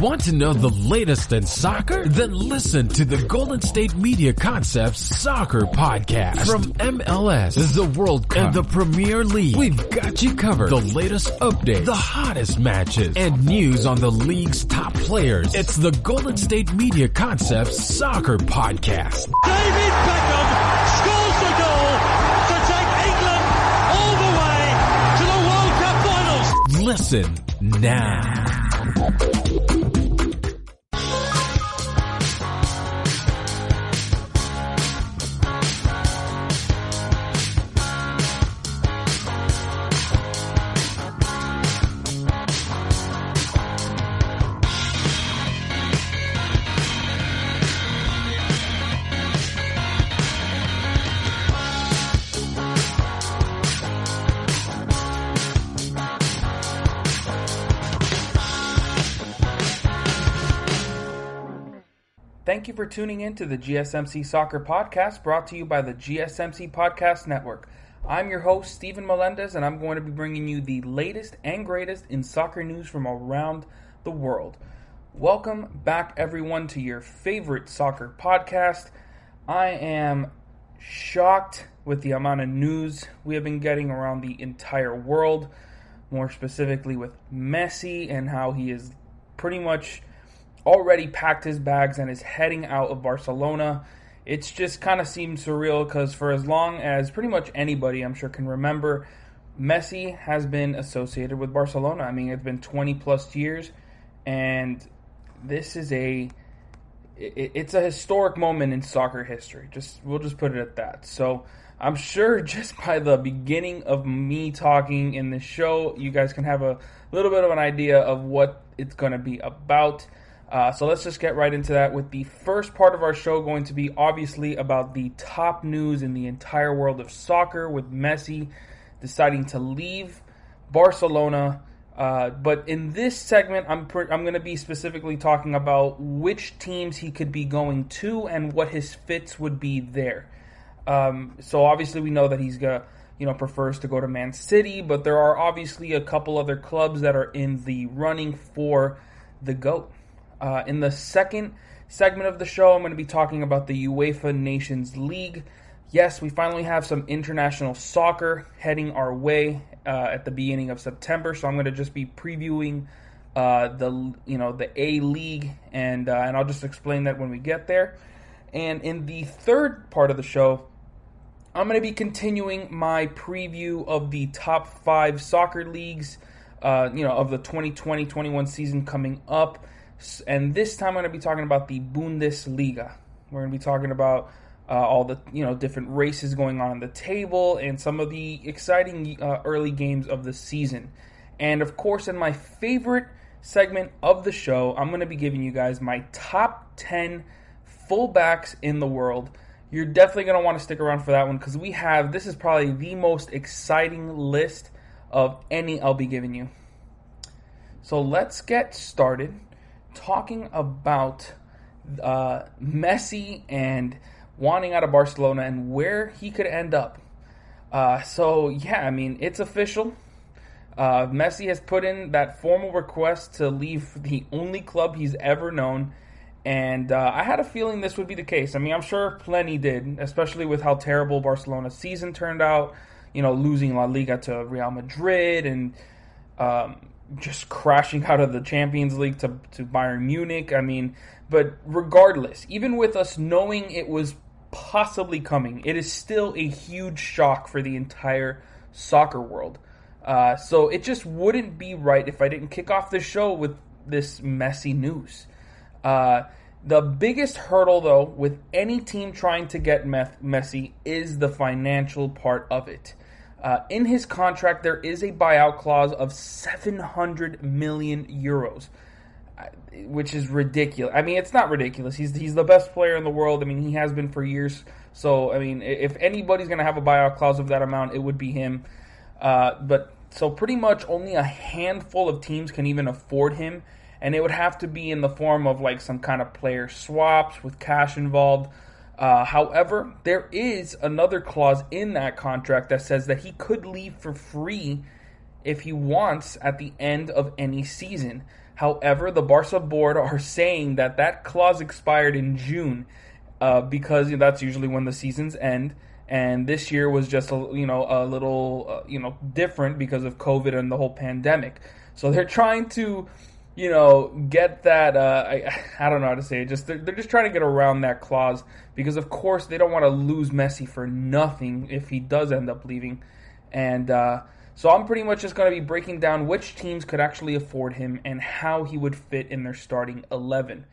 Want to know the latest in soccer? Then listen to the Golden State Media Concepts Soccer Podcast. From MLS, the World Cup, and the Premier League, we've got you covered. The latest updates, the hottest matches, and news on the league's top players. It's the Golden State Media Concepts Soccer Podcast. David Beckham scores the goal to take England all the way to the World Cup finals. Listen now. Thank you for tuning in to the GSMC Soccer Podcast, brought to you by the GSMC Podcast Network. I'm your host, Steven Melendez, and I'm going to be bringing you the latest and greatest in soccer news from around the world. Welcome back, everyone, to your favorite soccer podcast. I am shocked with the amount of news we have been getting around the entire world, more specifically with Messi and how he is pretty much already packed his bags and is heading out of Barcelona. It's just kind of seems surreal because for as long as pretty much anybody I'm sure can remember, Messi has been associated with Barcelona. I mean, it's been 20 plus years, and this is it's a historic moment in soccer history. We'll just put it at that. So I'm sure just by the beginning of me talking in the show, you guys can have a little bit of an idea of what it's going to be about. So let's just get right into that, with the first part of our show going to be obviously about the top news in the entire world of soccer, with Messi deciding to leave Barcelona. But in this segment, I'm going to be specifically talking about which teams he could be going to and what his fits would be there. So obviously we know that he's prefers to go to Man City, but there are obviously a couple other clubs that are in the running for the GOAT. In the second segment of the show, I'm going to be talking about the UEFA Nations League. Yes, we finally have some international soccer heading our way at the beginning of September, so I'm going to just be previewing the A-League, and I'll just explain that when we get there. And in the third part of the show, I'm going to be continuing my preview of the top 5 soccer leagues, of the 2020-21 season coming up. And this time I'm going to be talking about the Bundesliga. We're going to be talking about all the different races going on the table and some of the exciting early games of the season. And of course, in my favorite segment of the show, I'm going to be giving you guys my top 10 fullbacks in the world. You're definitely going to want to stick around for that one, because this is probably the most exciting list of any I'll be giving you. So let's get started talking about Messi and wanting out of Barcelona and where he could end up. It's official. Messi has put in that formal request to leave the only club he's ever known, and I had a feeling this would be the case. I mean, I'm sure plenty did, especially with how terrible Barcelona's season turned out, losing La Liga to Real Madrid and just crashing out of the Champions League to Bayern Munich. I mean, but regardless, even with us knowing it was possibly coming, it is still a huge shock for the entire soccer world. So it just wouldn't be right if I didn't kick off the show with this Messi news. The biggest hurdle, though, with any team trying to get Messi is the financial part of it. In his contract, there is a buyout clause of 700 million euros, which is ridiculous. I mean, it's not ridiculous. He's the best player in the world. I mean, he has been for years. So, I mean, if anybody's going to have a buyout clause of that amount, it would be him. So pretty much only a handful of teams can even afford him, and it would have to be in the form of like some kind of player swaps with cash involved. However, there is another clause in that contract that says that he could leave for free if he wants at the end of any season. However, the Barca board are saying that clause expired in June because that's usually when the seasons end. And this year was just a little different because of COVID and the whole pandemic. So they're trying to get that. I don't know how to say it. They're just trying to get around that clause because of course they don't want to lose Messi for nothing if he does end up leaving. And so I'm pretty much just going to be breaking down which teams could actually afford him and how he would fit in their starting 11.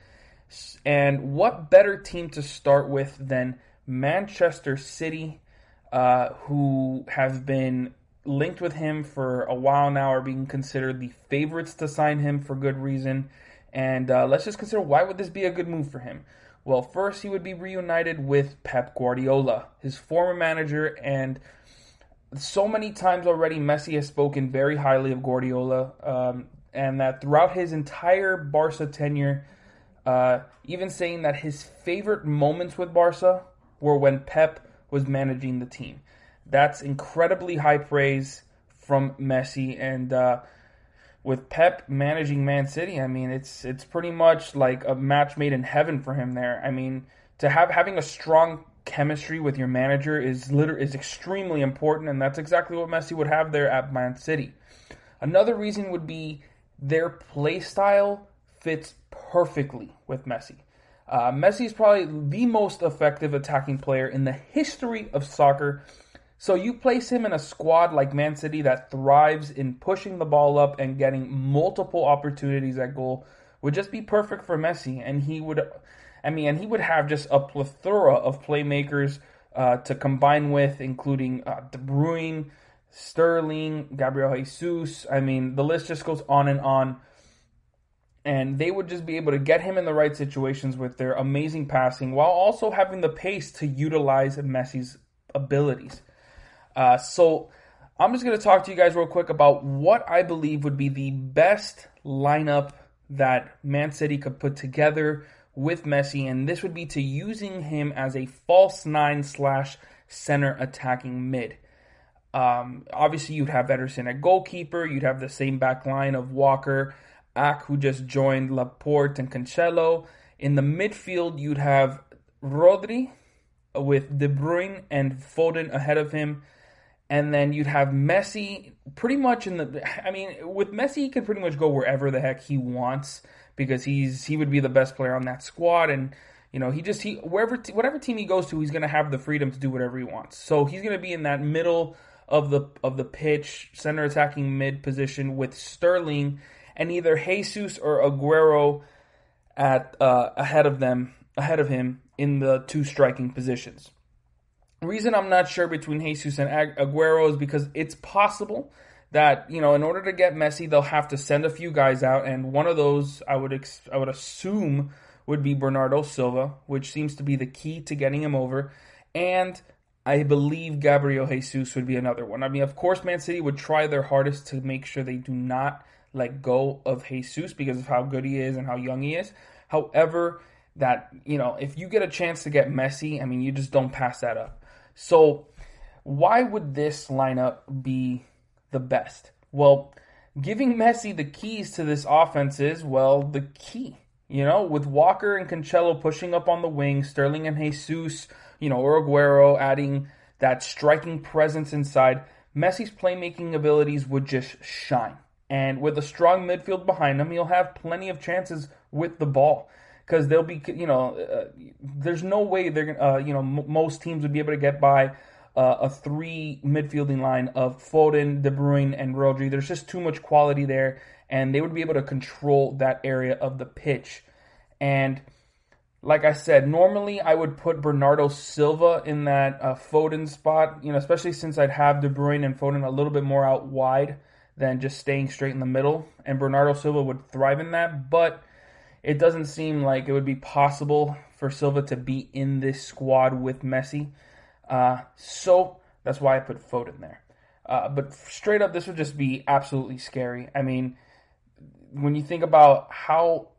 And what better team to start with than Manchester City, who have been linked with him for a while now, are being considered the favorites to sign him for good reason. And let's just consider, why would this be a good move for him? Well, first, he would be reunited with Pep Guardiola, his former manager, and so many times already Messi has spoken very highly of Guardiola, and that throughout his entire Barca tenure, even saying that his favorite moments with Barca were when Pep was managing the team. That's incredibly high praise from Messi, and with Pep managing Man City, I mean, it's pretty much like a match made in heaven for him there. I mean, having a strong chemistry with your manager is extremely important, and that's exactly what Messi would have there at Man City. Another reason would be their play style fits perfectly with Messi. Messi is probably the most effective attacking player in the history of soccer. So you place him in a squad like Man City that thrives in pushing the ball up and getting multiple opportunities at goal would just be perfect for Messi. And he would have just a plethora of playmakers to combine with, including De Bruyne, Sterling, Gabriel Jesus. I mean, the list just goes on and on. And they would just be able to get him in the right situations with their amazing passing while also having the pace to utilize Messi's abilities. So I'm just going to talk to you guys real quick about what I believe would be the best lineup that Man City could put together with Messi, and this would be to using him as a false 9/center attacking mid. Obviously, you'd have Ederson at goalkeeper. You'd have the same back line of Walker, Ak, who just joined, Laporte, and Cancelo. In the midfield, you'd have Rodri with De Bruyne and Foden ahead of him. And then you'd have Messi pretty much with Messi, he could pretty much go wherever the heck he wants because he would be the best player on that squad. And, whatever team he goes to, he's going to have the freedom to do whatever he wants. So he's going to be in that middle of the pitch, center attacking mid position with Sterling and either Jesus or Aguero ahead of him in the two striking positions. The reason I'm not sure between Jesus and Aguero is because it's possible that, in order to get Messi, they'll have to send a few guys out, and one of those I would assume would be Bernardo Silva, which seems to be the key to getting him over, and I believe Gabriel Jesus would be another one. I mean, of course, Man City would try their hardest to make sure they do not let go of Jesus because of how good he is and how young he is. However, if you get a chance to get Messi, I mean, you just don't pass that up. So why would this lineup be the best? Well, giving Messi the keys to this offense is, the key. With Walker and Cancelo pushing up on the wing, Sterling and Jesus, or Aguero adding that striking presence inside, Messi's playmaking abilities would just shine. And with a strong midfield behind him, he'll have plenty of chances with the ball. Because they'll be, there's no way they're gonna, most teams would be able to get by a three midfielding line of Foden, De Bruyne, and Rodri. There's just too much quality there, and they would be able to control that area of the pitch. And like I said, normally I would put Bernardo Silva in that Foden spot, especially since I'd have De Bruyne and Foden a little bit more out wide than just staying straight in the middle, and Bernardo Silva would thrive in that, but it doesn't seem like it would be possible for Silva to be in this squad with Messi. So that's why I put Foden there. But straight up, this would just be absolutely scary. I mean, when you think about how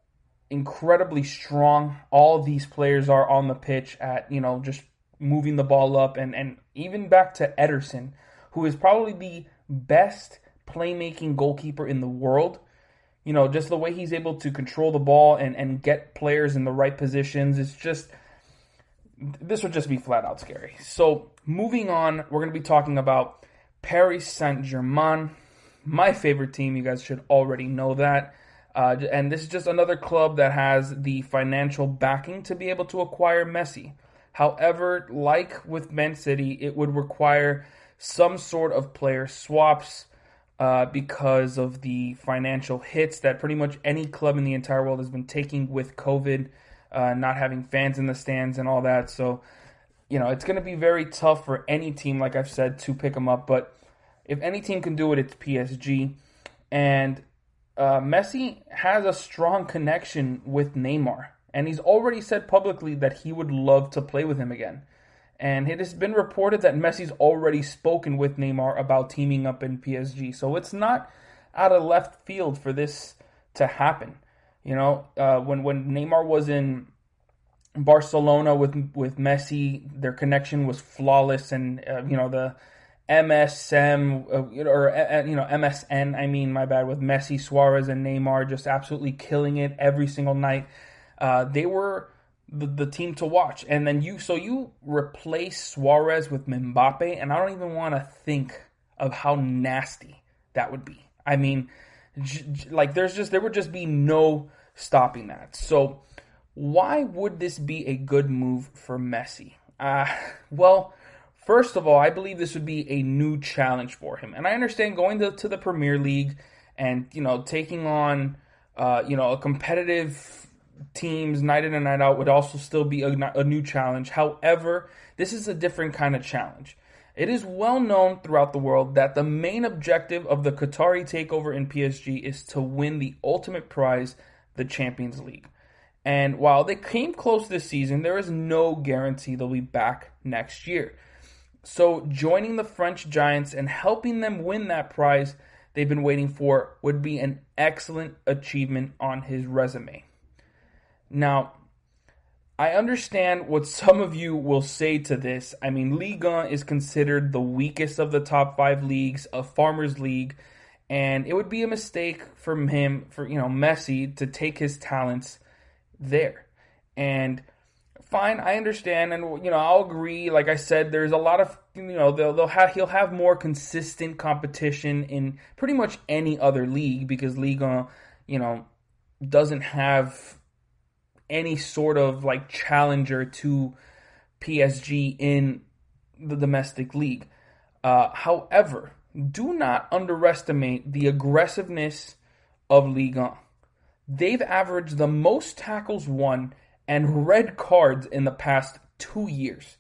incredibly strong all these players are on the pitch at, just moving the ball up, and even back to Ederson, who is probably the best playmaking goalkeeper in the world. just the way he's able to control the ball and get players in the right positions. This would just be flat out scary. So moving on, we're going to be talking about Paris Saint-Germain, my favorite team. You guys should already know that. And this is just another club that has the financial backing to be able to acquire Messi. However, like with Man City, it would require some sort of player swaps because of the financial hits that pretty much any club in the entire world has been taking with COVID, not having fans in the stands and all that. So, it's going to be very tough for any team, like I've said, to pick him up. But if any team can do it, it's PSG. And Messi has a strong connection with Neymar. And he's already said publicly that he would love to play with him again. And it has been reported that Messi's already spoken with Neymar about teaming up in PSG. So it's not out of left field for this to happen. When Neymar was in Barcelona with Messi, their connection was flawless. And, the MSN, with Messi, Suarez, and Neymar just absolutely killing it every single night. They were the team to watch. And then you replace Suarez with Mbappe, and I don't even want to think of how nasty that would be. I mean, there would just be no stopping that. So why would this be a good move for Messi? Well, first of all, I believe this would be a new challenge for him. And I understand going to the Premier League and, taking on, a competitive teams night in and night out would also still be a new challenge. However, this is a different kind of challenge. It is well known throughout the world that the main objective of the Qatari takeover in PSG is to win the ultimate prize, the Champions League. And while they came close this season, there is no guarantee they'll be back next year. So joining the French Giants and helping them win that prize they've been waiting for would be an excellent achievement on his resume. Now, I understand what some of you will say to this. I mean, Ligue 1 is considered the weakest of the top 5 leagues, a farmers league, and it would be a mistake for Messi to take his talents there. And fine, I understand, and I'll agree. Like I said, there's a lot of he'll have more consistent competition in pretty much any other league because Ligue 1, doesn't have any sort of challenger to PSG in the domestic league. However, do not underestimate the aggressiveness of Ligue 1. They've averaged the most tackles won and red cards in the past 2 years.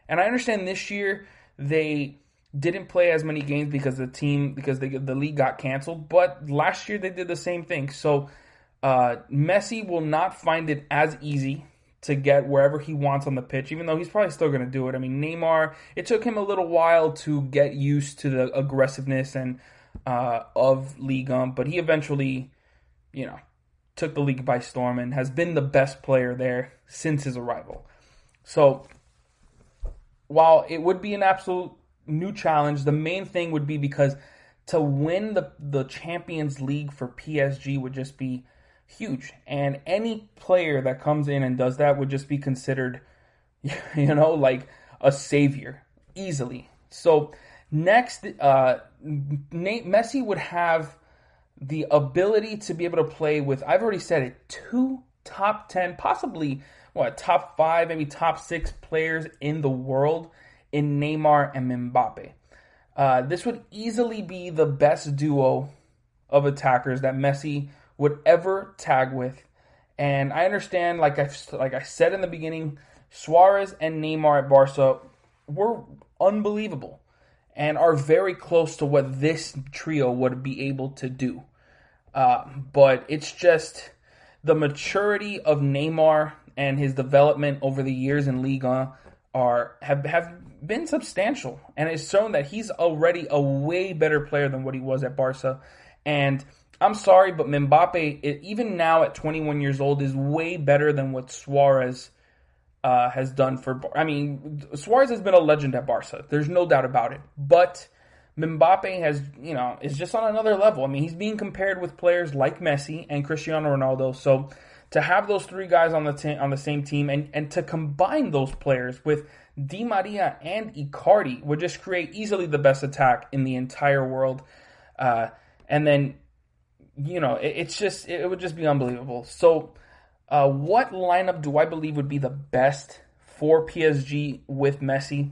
And I understand this year they didn't play as many games because the league got canceled, but last year they did the same thing. So Messi will not find it as easy to get wherever he wants on the pitch, even though he's probably still going to do it. I mean, Neymar, it took him a little while to get used to the aggressiveness and of Ligue 1, but he eventually, took the league by storm and has been the best player there since his arrival. So while it would be an absolute new challenge, the main thing would be because to win the Champions League for PSG would just be huge. And any player that comes in and does that would just be considered, like a savior easily. So next, Messi would have the ability to be able to play with, I've already said it, 2 top 10, possibly top 5, maybe top 6 players in the world in Neymar and Mbappe. This would easily be the best duo of attackers that Messi would ever tag with. And I understand, like I said in the beginning, Suarez and Neymar at Barca were unbelievable and are very close to what this trio would be able to do. But it's just the maturity of Neymar and his development over the years in Ligue 1 have been substantial, and it's shown that he's already a way better player than what he was at Barca. And I'm sorry, but Mbappe, even now at 21 years old, is way better than what Suarez has done for. I mean, Suarez has been a legend at Barca. There's no doubt about it. But Mbappe is just on another level. I mean, he's being compared with players like Messi and Cristiano Ronaldo. So to have those three guys on the same team and to combine those players with Di Maria and Icardi would just create easily the best attack in the entire world. And then, it would just be unbelievable. So what lineup do I believe would be the best for PSG with Messi?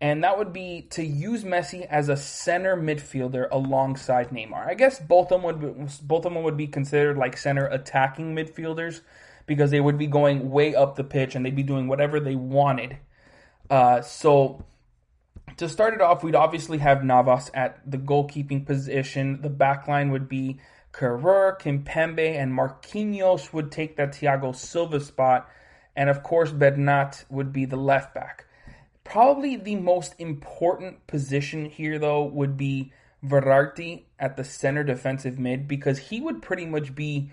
And that would be to use Messi as a center midfielder alongside Neymar. I guess both of them would be considered like center attacking midfielders because they would be going way up the pitch and they'd be doing whatever they wanted. So to start it off, we'd obviously have Navas at the goalkeeping position. The back line would be Kerrer, Kimpembe, and Marquinhos would take that Thiago Silva spot. And of course, Bernat would be the left back. Probably the most important position here, though, would be Verratti at the center defensive mid because he would pretty much be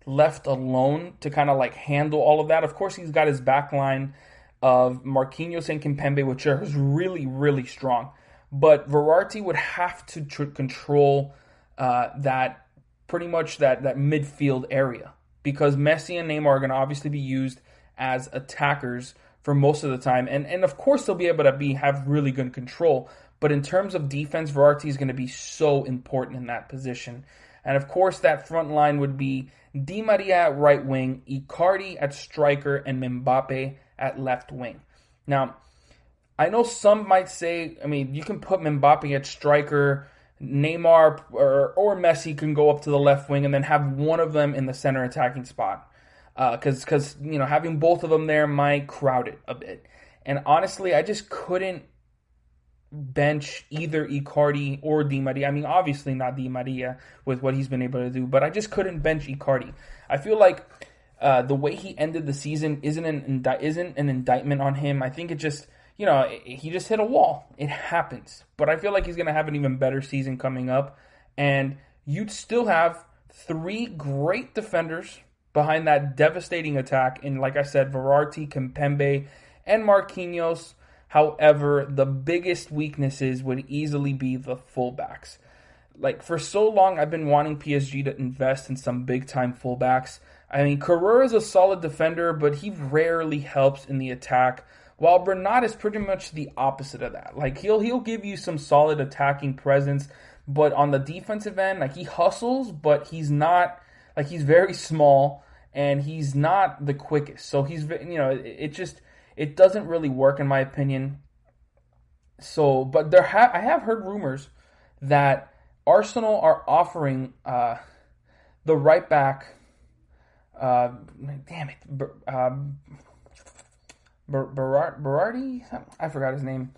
left alone to kind of like handle all of that. Of course, he's got his back line of Marquinhos and Kimpembe, which are really, really strong. But Verratti would have to control that midfield area because Messi and Neymar are going to obviously be used as attackers for most of the time. And of course, they'll be able to have really good control. But in terms of defense, Verratti is going to be so important in that position. And of course, that front line would be Di Maria at right wing, Icardi at striker, and Mbappe at left wing. Now, I know some might say, you can put Mbappe at striker, Neymar or Messi can go up to the left wing and then have one of them in the center attacking spot. Because having both of them there might crowd it a bit. And honestly, I just couldn't bench either Icardi or Di Maria. Obviously not Di Maria with what he's been able to do, but I just couldn't bench Icardi. I feel like the way he ended the season isn't an indictment on him. I think it just, he just hit a wall. It happens. But I feel like he's going to have an even better season coming up. And you'd still have three great defenders behind that devastating attack in, like I said, Verratti, Kimpembe, and Marquinhos. However, the biggest weaknesses would easily be the fullbacks. Like, for so long, I've been wanting PSG to invest in some big-time fullbacks. Kerrer is a solid defender, but he rarely helps in the attack, while Bernat is pretty much the opposite of that. Like, he'll give you some solid attacking presence, but on the defensive end, like, he hustles, but he's not, like, he's very small, and he's not the quickest. So he's, it doesn't really work in my opinion. So, but I have heard rumors that Arsenal are offering the right back. Berardi? I forgot his name.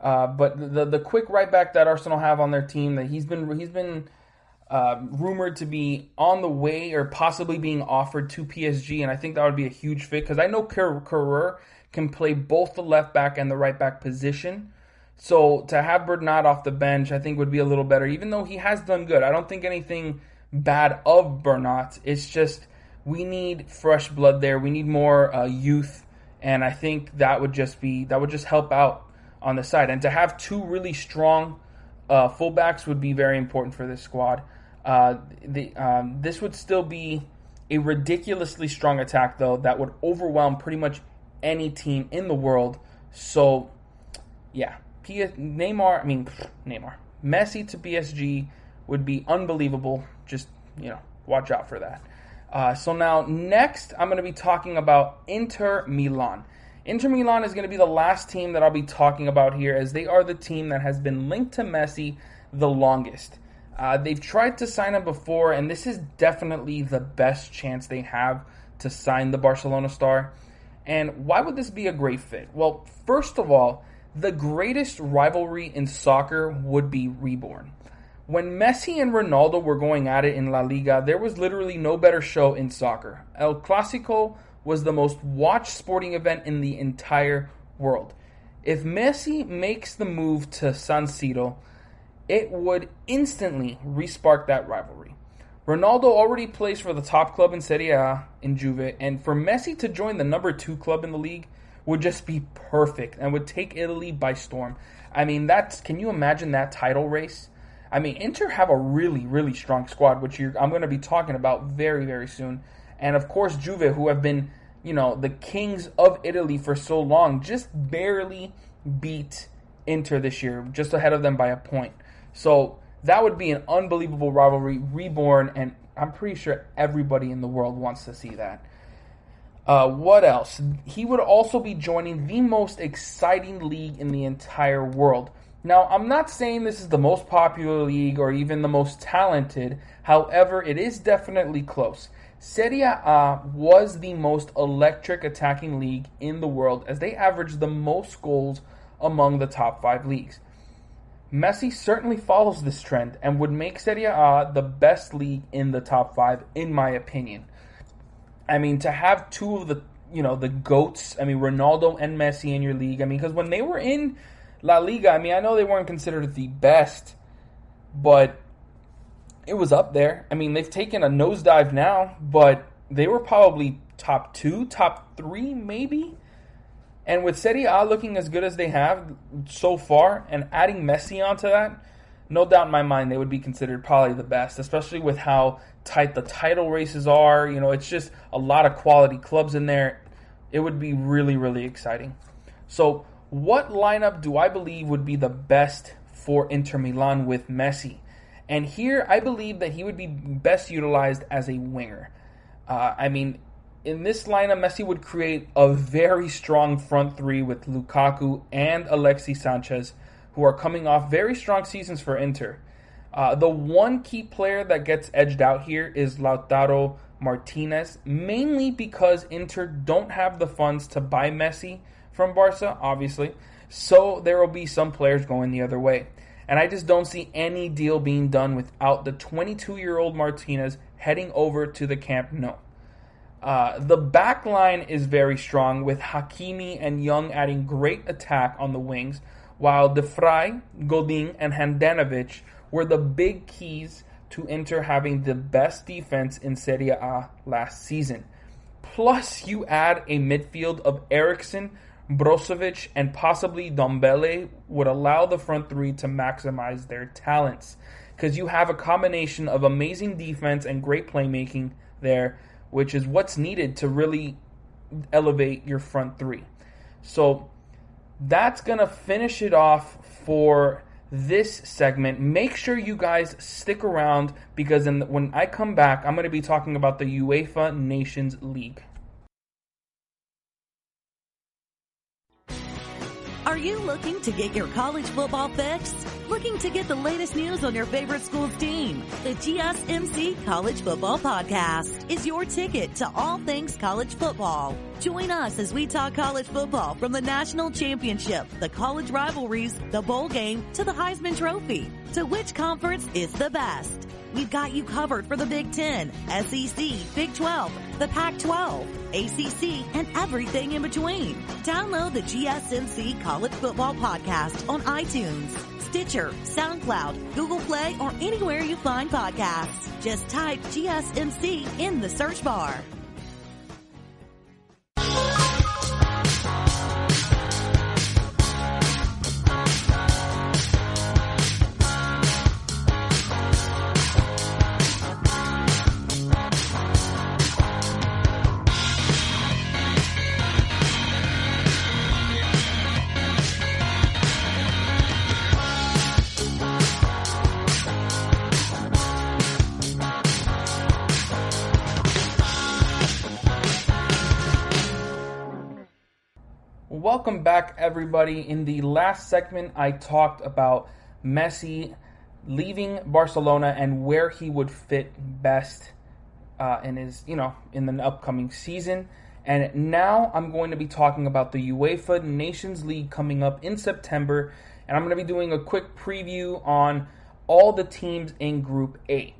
But the quick right back that Arsenal have on their team, that he's been rumored to be on the way or possibly being offered to PSG, and I think that would be a huge fit because I know Kerrer can play both the left back and the right back position. So to have Bernat off the bench, I think would be a little better, even though he has done good. I don't think anything bad of Bernat. It's just we need fresh blood there. We need more youth, and I think that would just help out on the side. And to have two really strong fullbacks would be very important for this squad. This would still be a ridiculously strong attack, though, that would overwhelm pretty much any team in the world. So, yeah, Messi to PSG would be unbelievable. Just, watch out for that. So now, next, I'm going to be talking about Inter Milan. Inter Milan is going to be the last team that I'll be talking about here, as they are the team that has been linked to Messi the longest. They've tried to sign him before, and this is definitely the best chance they have to sign the Barcelona star. And why would this be a great fit? Well, first of all, the greatest rivalry in soccer would be reborn. When Messi and Ronaldo were going at it in La Liga, there was literally no better show in soccer. El Clásico was the most watched sporting event in the entire world. If Messi makes the move to San Siro, it would instantly respark that rivalry. Ronaldo already plays for the top club in Serie A in Juve, and for Messi to join the number 2 club in the league would just be perfect and would take Italy by storm. I mean, can you imagine that title race? I mean, Inter have a really, really strong squad, which I'm going to be talking about very, very soon. And of course, Juve, who have been, the kings of Italy for so long, just barely beat Inter this year, just ahead of them by a point. So that would be an unbelievable rivalry reborn, and I'm pretty sure everybody in the world wants to see that. What else? He would also be joining the most exciting league in the entire world. Now, I'm not saying this is the most popular league or even the most talented. However, it is definitely close. Serie A was the most electric attacking league in the world, as they averaged the most goals among the top 5 leagues. Messi certainly follows this trend and would make Serie A the best league in the top 5, in my opinion. I mean, to have two of the, the GOATs, Ronaldo and Messi in your league, because when they were in La Liga, I know they weren't considered the best, but it was up there. They've taken a nosedive now, but they were probably top 2, top 3 maybe. And with Serie A looking as good as they have so far, and adding Messi onto that, no doubt in my mind they would be considered probably the best, especially with how tight the title races are. It's just a lot of quality clubs in there. It would be really, really exciting. So what lineup do I believe would be the best for Inter Milan with Messi? And here I believe that he would be best utilized as a winger. In this lineup, Messi would create a very strong front three with Lukaku and Alexis Sanchez, who are coming off very strong seasons for Inter. The one key player that gets edged out here is Lautaro Martinez, mainly because Inter don't have the funds to buy Messi from Barca, obviously, so there will be some players going the other way. And I just don't see any deal being done without the 22-year-old Martinez heading over to the Camp Nou. The back line is very strong, with Hakimi and Young adding great attack on the wings, while De Vrij, Godin, and Handanovic were the big keys to Inter having the best defense in Serie A last season. Plus, you add a midfield of Eriksen, Brozovic, and possibly Dombele would allow the front three to maximize their talents, because you have a combination of amazing defense and great playmaking there, which is what's needed to really elevate your front three. So that's going to finish it off for this segment. Make sure you guys stick around, because when I come back, I'm going to be talking about the UEFA Nations League. Are you looking to get your college football fix? Looking to get the latest news on your favorite school's team? The GSMC College Football Podcast is your ticket to all things college football. Join us as we talk college football, from the national championship, the college rivalries, the bowl game, to the Heisman Trophy. To which conference is the best? We've got you covered for the Big Ten, SEC, Big 12, the Pac-12, ACC, and everything in between. Download the GSMC College Football Podcast on iTunes, Stitcher, SoundCloud, Google Play, or anywhere you find podcasts. Just type GSMC in the search bar. Welcome back, everybody. In the last segment, I talked about Messi leaving Barcelona and where he would fit best in the upcoming season. And now I'm going to be talking about the UEFA Nations League coming up in September, and I'm going to be doing a quick preview on all the teams in Group A,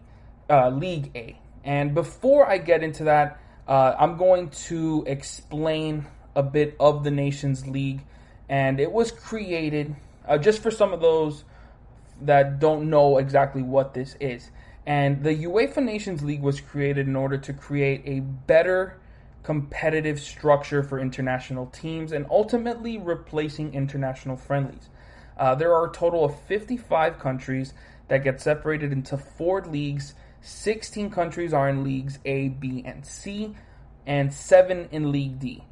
League A. And before I get into that, I'm going to explain a bit of the Nations League, and it was created just for some of those that don't know exactly what this is. And the UEFA Nations League was created in order to create a better competitive structure for international teams and ultimately replacing international friendlies. There are a total of 55 countries that get separated into 4 leagues. 16 countries are in Leagues A, B, and C, and 7 in League D.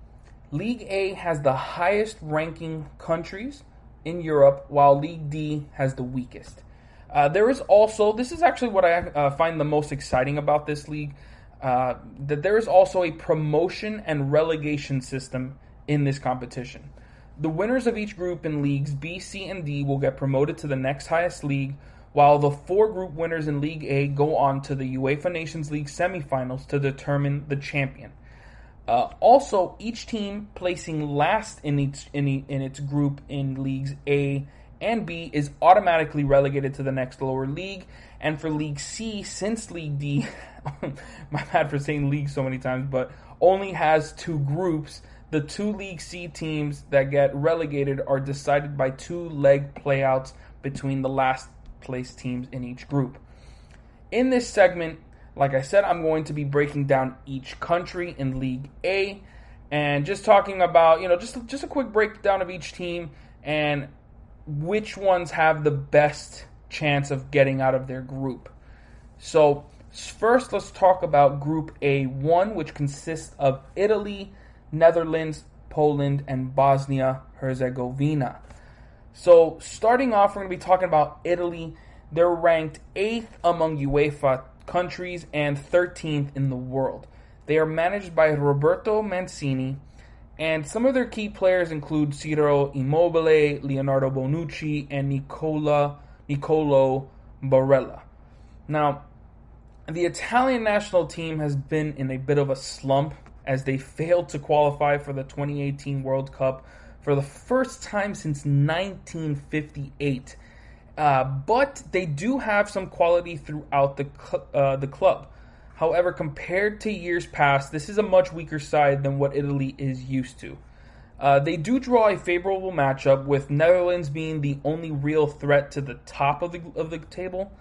League A has the highest ranking countries in Europe, while League D has the weakest. There is also, this is actually what I find the most exciting about this league, that there is also a promotion and relegation system in this competition. The winners of each group in Leagues B, C, and D will get promoted to the next highest league, while the 4 group winners in League A go on to the UEFA Nations League semifinals to determine the champion. Also, each team placing last in its group in Leagues A and B is automatically relegated to the next lower league. And for League C, since League D, my bad for saying league so many times, but only has 2 groups, the 2 League C teams that get relegated are decided by 2-leg playouts between the last place teams in each group. In this segment, like I said, I'm going to be breaking down each country in League A and just talking about, just a quick breakdown of each team and which ones have the best chance of getting out of their group. So first, let's talk about Group A1, which consists of Italy, Netherlands, Poland, and Bosnia-Herzegovina. So starting off, we're going to be talking about Italy. They're ranked 8th among UEFA countries and 13th in the world. They are managed by Roberto Mancini, and some of their key players include Ciro Immobile, Leonardo Bonucci, and Nicolo Barella. Now, the Italian national team has been in a bit of a slump as they failed to qualify for the 2018 World Cup for the first time since 1958. But they do have some quality throughout the club. However, compared to years past, this is a much weaker side than what Italy is used to. They do draw a favorable matchup, with Netherlands being the only real threat to the top of the table.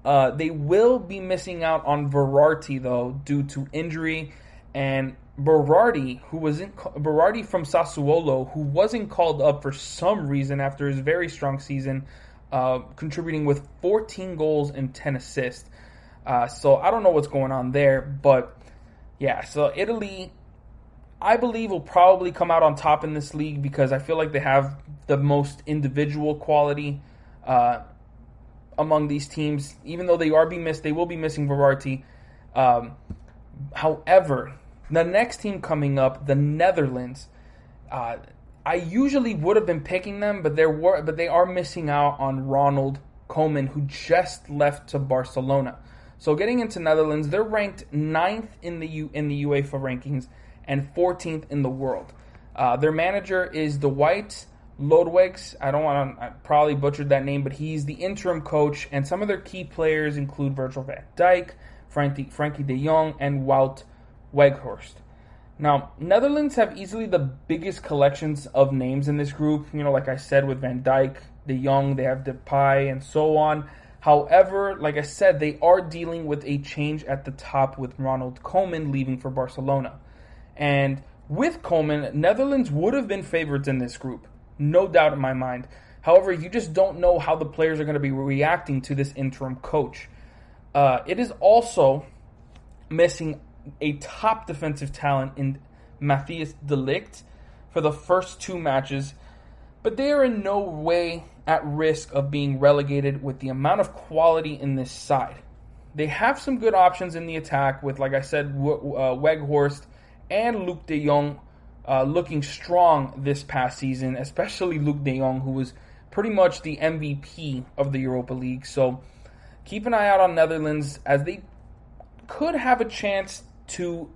They will be missing out on Verratti, though, due to injury, and Berardi from Sassuolo, who wasn't called up for some reason after his very strong season, contributing with 14 goals and 10 assists. So I don't know what's going on there, but yeah, so Italy, I believe, will probably come out on top in this league because I feel like they have the most individual quality among these teams. Even though they will be missing Verratti. However, the next team coming up, the Netherlands, I usually would have been picking them, but they are missing out on Ronald Koeman, who just left to Barcelona. So getting into Netherlands, they're ranked 9th in the UEFA rankings and 14th in the world. Their manager is Dwight Lodwegs. I probably butchered that name, but he's the interim coach, and some of their key players include Virgil van Dijk, Frankie de Jong, and Wout Weghorst. Now, Netherlands have easily the biggest collections of names in this group. Like I said, with Van Dijk, De Jong, they have Depay, and so on. However, like I said, they are dealing with a change at the top with Ronald Koeman leaving for Barcelona. And with Koeman, Netherlands would have been favorites in this group. No doubt in my mind. However, you just don't know how the players are going to be reacting to this interim coach. It is also missing a top defensive talent in Matthijs de Ligt for the first 2 matches, but they are in no way at risk of being relegated with the amount of quality in this side. They have some good options in the attack with, like I said, Weghorst and Luuk de Jong looking strong this past season, especially Luuk de Jong, who was pretty much the MVP of the Europa League. So keep an eye out on Netherlands, as they could have a chance to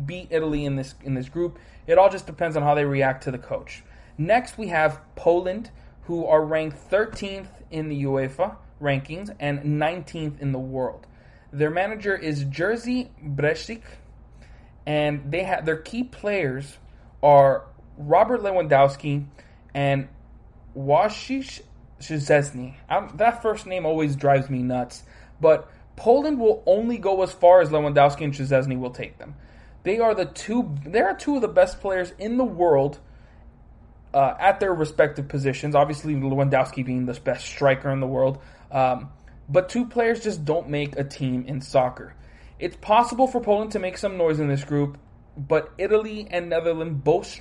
beat Italy in this group. It all just depends on how they react to the coach. Next, we have Poland, who are ranked 13th in the UEFA rankings and 19th in the world. Their manager is Jerzy Brzezicki, and their key players are Robert Lewandowski and Wojciech Szczesny. That first name always drives me nuts, but Poland will only go as far as Lewandowski and Szczesny will take them. They are two of the best players in the world at their respective positions. Obviously, Lewandowski being the best striker in the world. But two players just don't make a team in soccer. It's possible for Poland to make some noise in this group, but Italy and Netherlands boast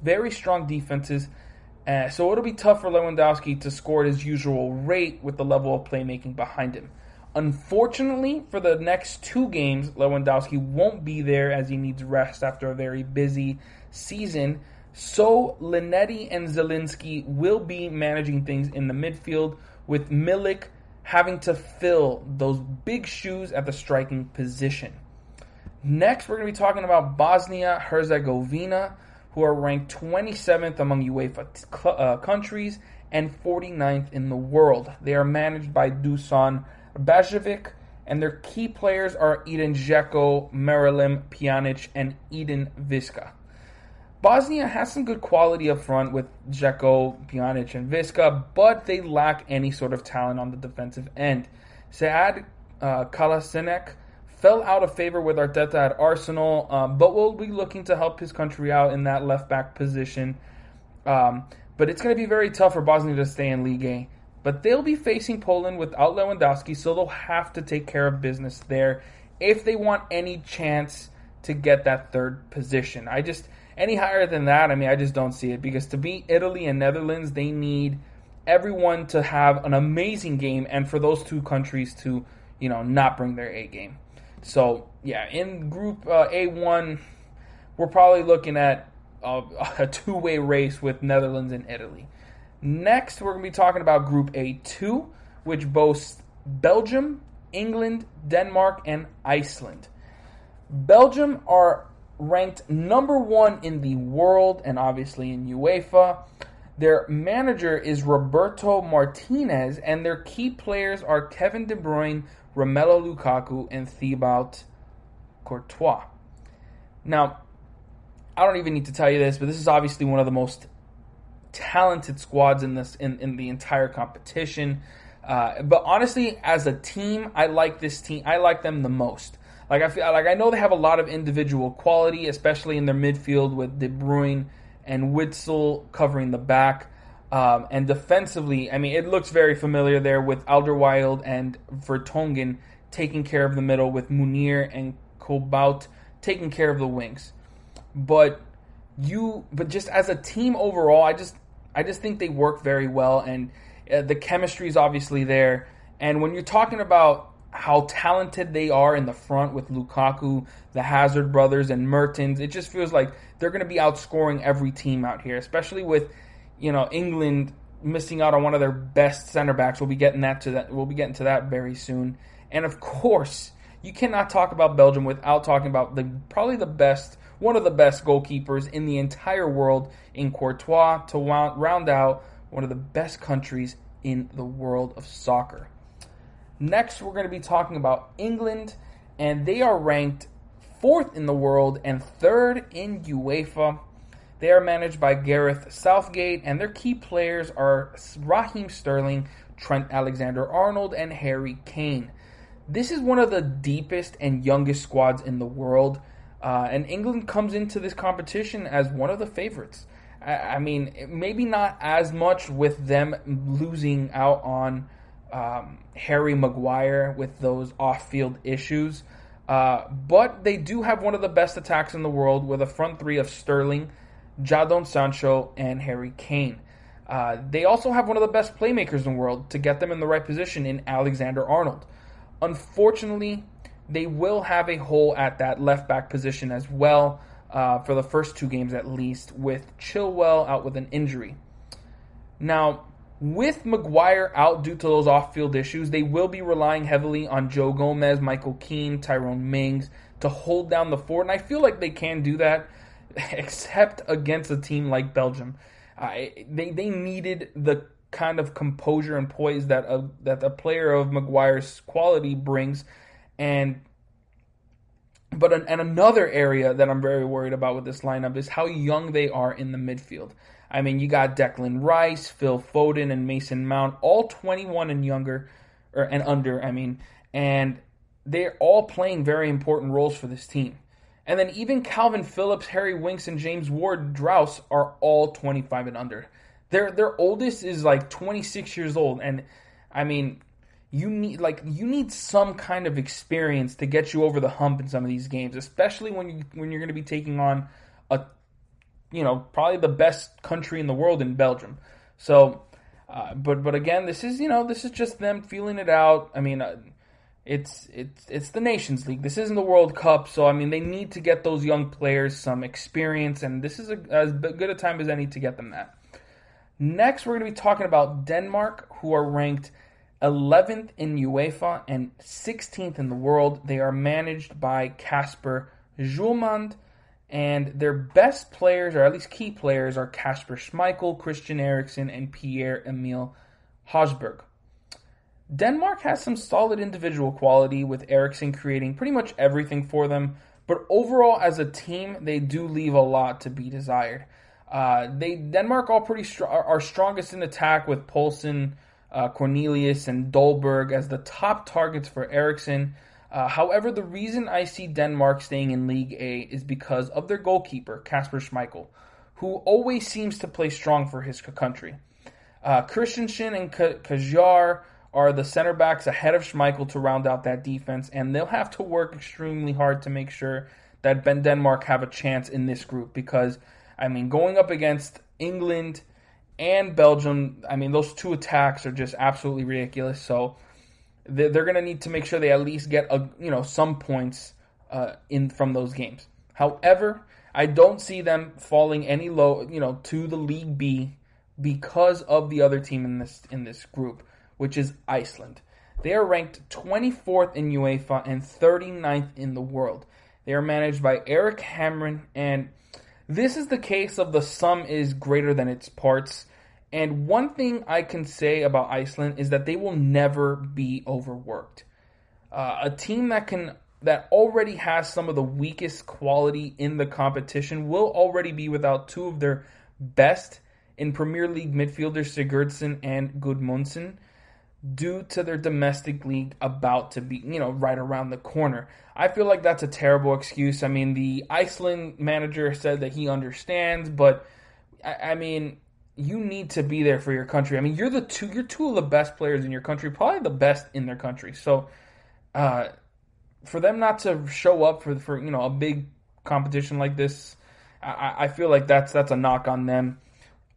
very strong defenses. So it'll be tough for Lewandowski to score at his usual rate with the level of playmaking behind him. Unfortunately, for the next 2 games, Lewandowski won't be there as he needs rest after a very busy season. So Linetti and Zielinski will be managing things in the midfield, with Milik having to fill those big shoes at the striking position. Next, we're going to be talking about Bosnia-Herzegovina, who are ranked 27th among UEFA countries and 49th in the world. They are managed by Dusan Bajevic, and their key players are Edin Dzeko, Miralem Pjanic, and Edin Viska. Bosnia has some good quality up front with Dzeko, Pjanic, and Viska, but they lack any sort of talent on the defensive end. Sead Kolasinac fell out of favor with Arteta at Arsenal, but will be looking to help his country out in that left-back position. But it's going to be very tough for Bosnia to stay in Ligue A. But they'll be facing Poland without Lewandowski, so they'll have to take care of business there if they want any chance to get that third position. Any higher than that, I just don't see it, because to beat Italy and Netherlands, they need everyone to have an amazing game, and for those 2 countries to, not bring their A game. So, yeah, in Group A1, we're probably looking at a 2-way race with Netherlands and Italy. Next, we're going to be talking about Group A2, which boasts Belgium, England, Denmark, and Iceland. Belgium are ranked number 1 in the world and obviously in UEFA. Their manager is Roberto Martinez, and their key players are Kevin De Bruyne, Romelu Lukaku, and Thibaut Courtois. Now, I don't even need to tell you this, but this is obviously one of the most talented squads in the entire competition. But honestly, as a team, I like this team. I like them the most. I know they have a lot of individual quality, especially in their midfield with De Bruyne and Witsel covering the back. And defensively, it looks very familiar there with Alderweireld and Vertonghen taking care of the middle, with Munir and Kobout taking care of the wings. But just as a team overall, I just think they work very well, and the chemistry is obviously there. And when you're talking about how talented they are in the front with Lukaku, the Hazard brothers, and Mertens, it just feels like they're going to be outscoring every team out here, especially with England missing out on one of their best center backs. We'll be getting to that very soon. And of course, you cannot talk about Belgium without talking about one of the best goalkeepers in the entire world in Courtois, to round out one of the best countries in the world of soccer. Next, we're going to be talking about England, and they are ranked 4th in the world and 3rd in UEFA. They are managed by Gareth Southgate, and their key players are Raheem Sterling, Trent Alexander-Arnold, and Harry Kane. This is one of the deepest and youngest squads in the world, and England comes into this competition as one of the favorites. Maybe not as much with them losing out on Harry Maguire with those off-field issues, but they do have one of the best attacks in the world with a front 3 of Sterling, Jadon Sancho, and Harry Kane. They also have one of the best playmakers in the world to get them in the right position in Alexander-Arnold. Unfortunately, they will have a hole at that left-back position as well for the first 2 games at least, with Chilwell out with an injury. Now, with Maguire out due to those off-field issues, they will be relying heavily on Joe Gomez, Michael Keane, Tyrone Mings to hold down the fort, and I feel like they can do that, except against a team like Belgium. They needed the kind of composure and poise that a player of Maguire's quality brings, and another area that I'm very worried about with this lineup is how young they are in the midfield. You got Declan Rice, Phil Foden, and Mason Mount, all 21 and younger, and under. And they're all playing very important roles for this team. And then even Calvin Phillips, Harry Winks, and James Ward-Prowse are all 25 and under. Their oldest is like 26 years old, and I mean, you need some kind of experience to get you over the hump in some of these games, especially when you're going to be taking on probably the best country in the world in Belgium. So, but again, this is just them feeling it out. I mean, it's the Nations League. This isn't the World Cup, so I mean, they need to get those young players some experience, and this is as good a time as any to get them that. Next, we're going to be talking about Denmark, who are ranked 11th in UEFA and 16th in the world. They are managed by Kasper Hjulmand, and their best players, or at least key players, are Kasper Schmeichel, Christian Eriksen, and Pierre-Emile Højbjerg. Denmark has some solid individual quality, with Eriksen creating pretty much everything for them, but overall as a team, they do leave a lot to be desired. Denmark are strongest in attack, with Poulsen, Cornelius, and Dolberg as the top targets for Eriksen. However, the reason I see Denmark staying in League A is because of their goalkeeper, Kasper Schmeichel, who always seems to play strong for his country. Christensen and Kjaer are the center backs ahead of Schmeichel to round out that defense, and they'll have to work extremely hard to make sure that Denmark have a chance in this group, because, I mean, going up against England and Belgium, I mean, those two attacks are just absolutely ridiculous, so they're going to need to make sure they at least get some points from those games. However, I don't see them falling any low, to the League B because of the other team in this group, which is Iceland. They are ranked 24th in UEFA and 39th in the world. They are managed by Erik Hamren, and this is the case of the sum is greater than its parts. And one thing I can say about Iceland is that they will never be overworked. A team that already has some of the weakest quality in the competition will already be without two of their best in Premier League midfielders, Sigurdsson and Gudmundsson, due to their domestic league about to be, right around the corner. I feel like that's a terrible excuse. I mean, the Iceland manager said that he understands, but I mean, you need to be there for your country. I mean, you're two of the best players in your country, probably the best in their country. So, for them not to show up for a big competition like this, I feel like that's a knock on them.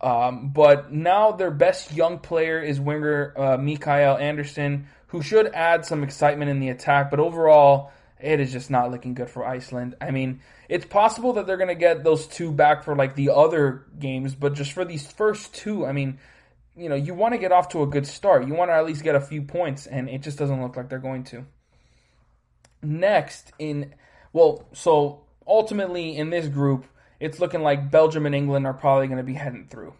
But now their best young player is winger Mikael Anderson, who should add some excitement in the attack. But overall, it is just not looking good for Iceland. I mean, it's possible that they're going to get those two back for like the other games, but just for these first two, I mean, you want to get off to a good start. You want to at least get a few points, and it just doesn't look like they're going to. Next, so ultimately in this group, it's looking like Belgium and England are probably going to be heading through.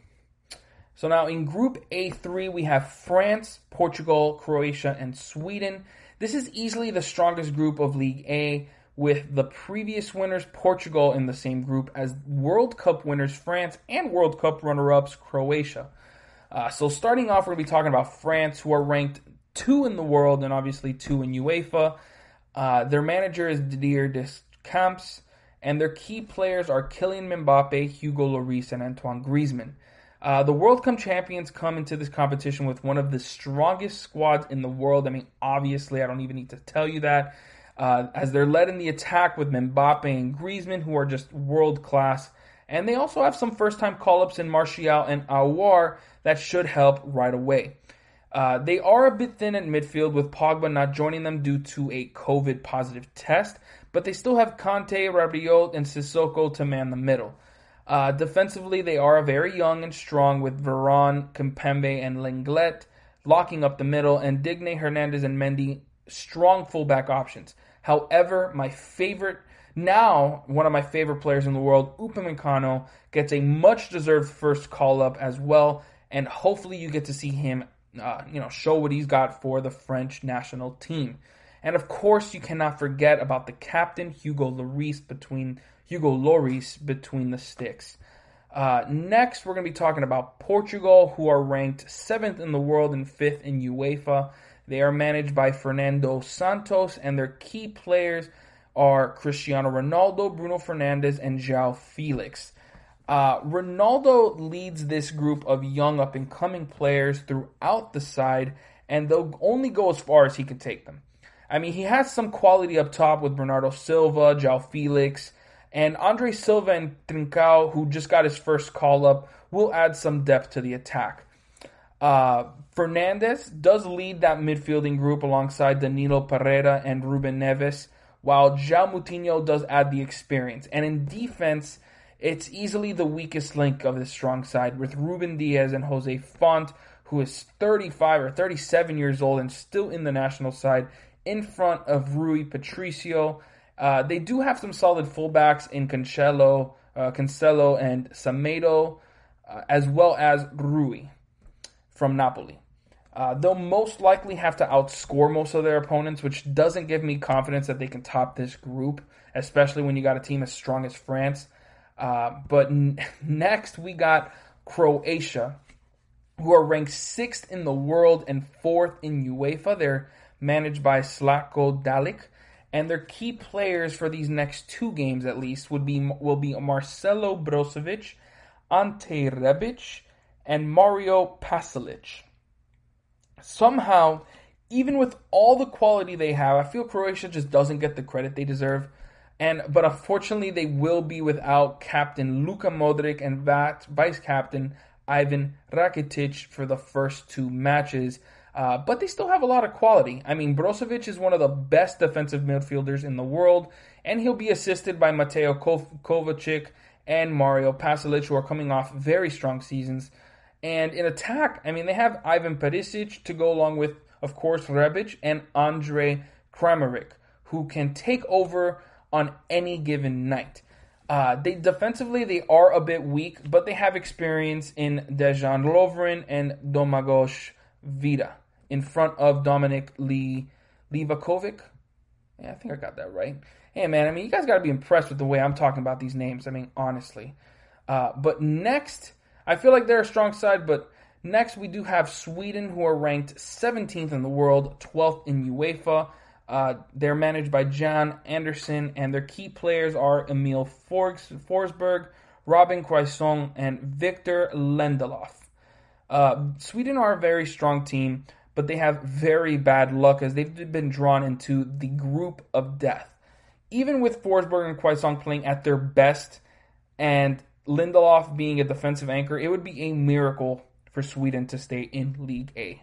So now in Group A3, we have France, Portugal, Croatia, and Sweden. This is easily the strongest group of League A, with the previous winners, Portugal, in the same group as World Cup winners, France, and World Cup runner-ups, Croatia. So starting off, we're going to be talking about France, who are ranked 2 in the world and obviously 2 in UEFA. Their manager is Didier Deschamps, and their key players are Kylian Mbappe, Hugo Lloris, and Antoine Griezmann. The World Cup champions come into this competition with one of the strongest squads in the world. I mean, obviously, I don't even need to tell you that. As they're led in the attack with Mbappe and Griezmann, who are just world-class. And they also have some first-time call-ups in Martial and Aouar that should help right away. They are a bit thin at midfield, with Pogba not joining them due to a COVID-positive test, but they still have Kanté, Rabiot, and Sissoko to man the middle. Defensively, they are very young and strong, with Varane, Kimpembe, and Lenglet locking up the middle, and Digne, Hernandez, and Mendy strong fullback options. However, one of my favorite players in the world, Upamecano, gets a much-deserved first call-up as well, and hopefully you get to see him show what he's got for the French national team. And of course, you cannot forget about the captain, Hugo Lloris, between the sticks. Next, we're going to be talking about Portugal, who are ranked 7th in the world and 5th in UEFA. They are managed by Fernando Santos, and their key players are Cristiano Ronaldo, Bruno Fernandes, and João Felix. Ronaldo leads this group of young up-and-coming players throughout the side, and they'll only go as far as he can take them. I mean, he has some quality up top with Bernardo Silva, João Felix, and Andre Silva and Trincao, who just got his first call-up, will add some depth to the attack. Fernandes does lead that midfielding group alongside Danilo Pereira and Ruben Neves, while João Moutinho does add the experience. And in defense, it's easily the weakest link of this strong side, with Ruben Diaz and Jose Font, who is 35 or 37 years old and still in the national side, in front of Rui Patricio. They do have some solid fullbacks in Cancelo and Semedo, as well as Rui from Napoli. They'll most likely have to outscore most of their opponents, which doesn't give me confidence that they can top this group, especially when you got a team as strong as France. But next we got Croatia, who are ranked 6th in the world and 4th in UEFA. They're managed by Slatko Dalic, and their key players for these next 2 games at least will be Marcelo Brozovic, Ante Rebic, and Mario Pasalic. Somehow, even with all the quality they have, I feel Croatia just doesn't get the credit they deserve. But unfortunately, they will be without captain Luka Modric and vice captain Ivan Rakitic for the first 2 matches. But they still have a lot of quality. I mean, Brozovic is one of the best defensive midfielders in the world, and he'll be assisted by Mateo Kovacic and Mario Pasalic, who are coming off very strong seasons. And in attack, I mean, they have Ivan Perisic to go along with, of course, Rebic and Andre Kramaric, who can take over on any given night. Defensively, they are a bit weak, but they have experience in Dejan Lovren and Domagoj Vida in front of Dominik Livakovic. Yeah, I think I got that right. Hey, man, I mean, you guys got to be impressed with the way I'm talking about these names. I mean, honestly. But next, I feel like they're a strong side, but next we do have Sweden, who are ranked 17th in the world, 12th in UEFA. They're managed by Jan Anderson, and their key players are Emil Forsberg, Robin Quaison, and Victor Lindelof. Sweden are a very strong team, but they have very bad luck as they've been drawn into the group of death. Even with Forsberg and Quaison playing at their best and Lindelof being a defensive anchor, it would be a miracle for Sweden to stay in League A.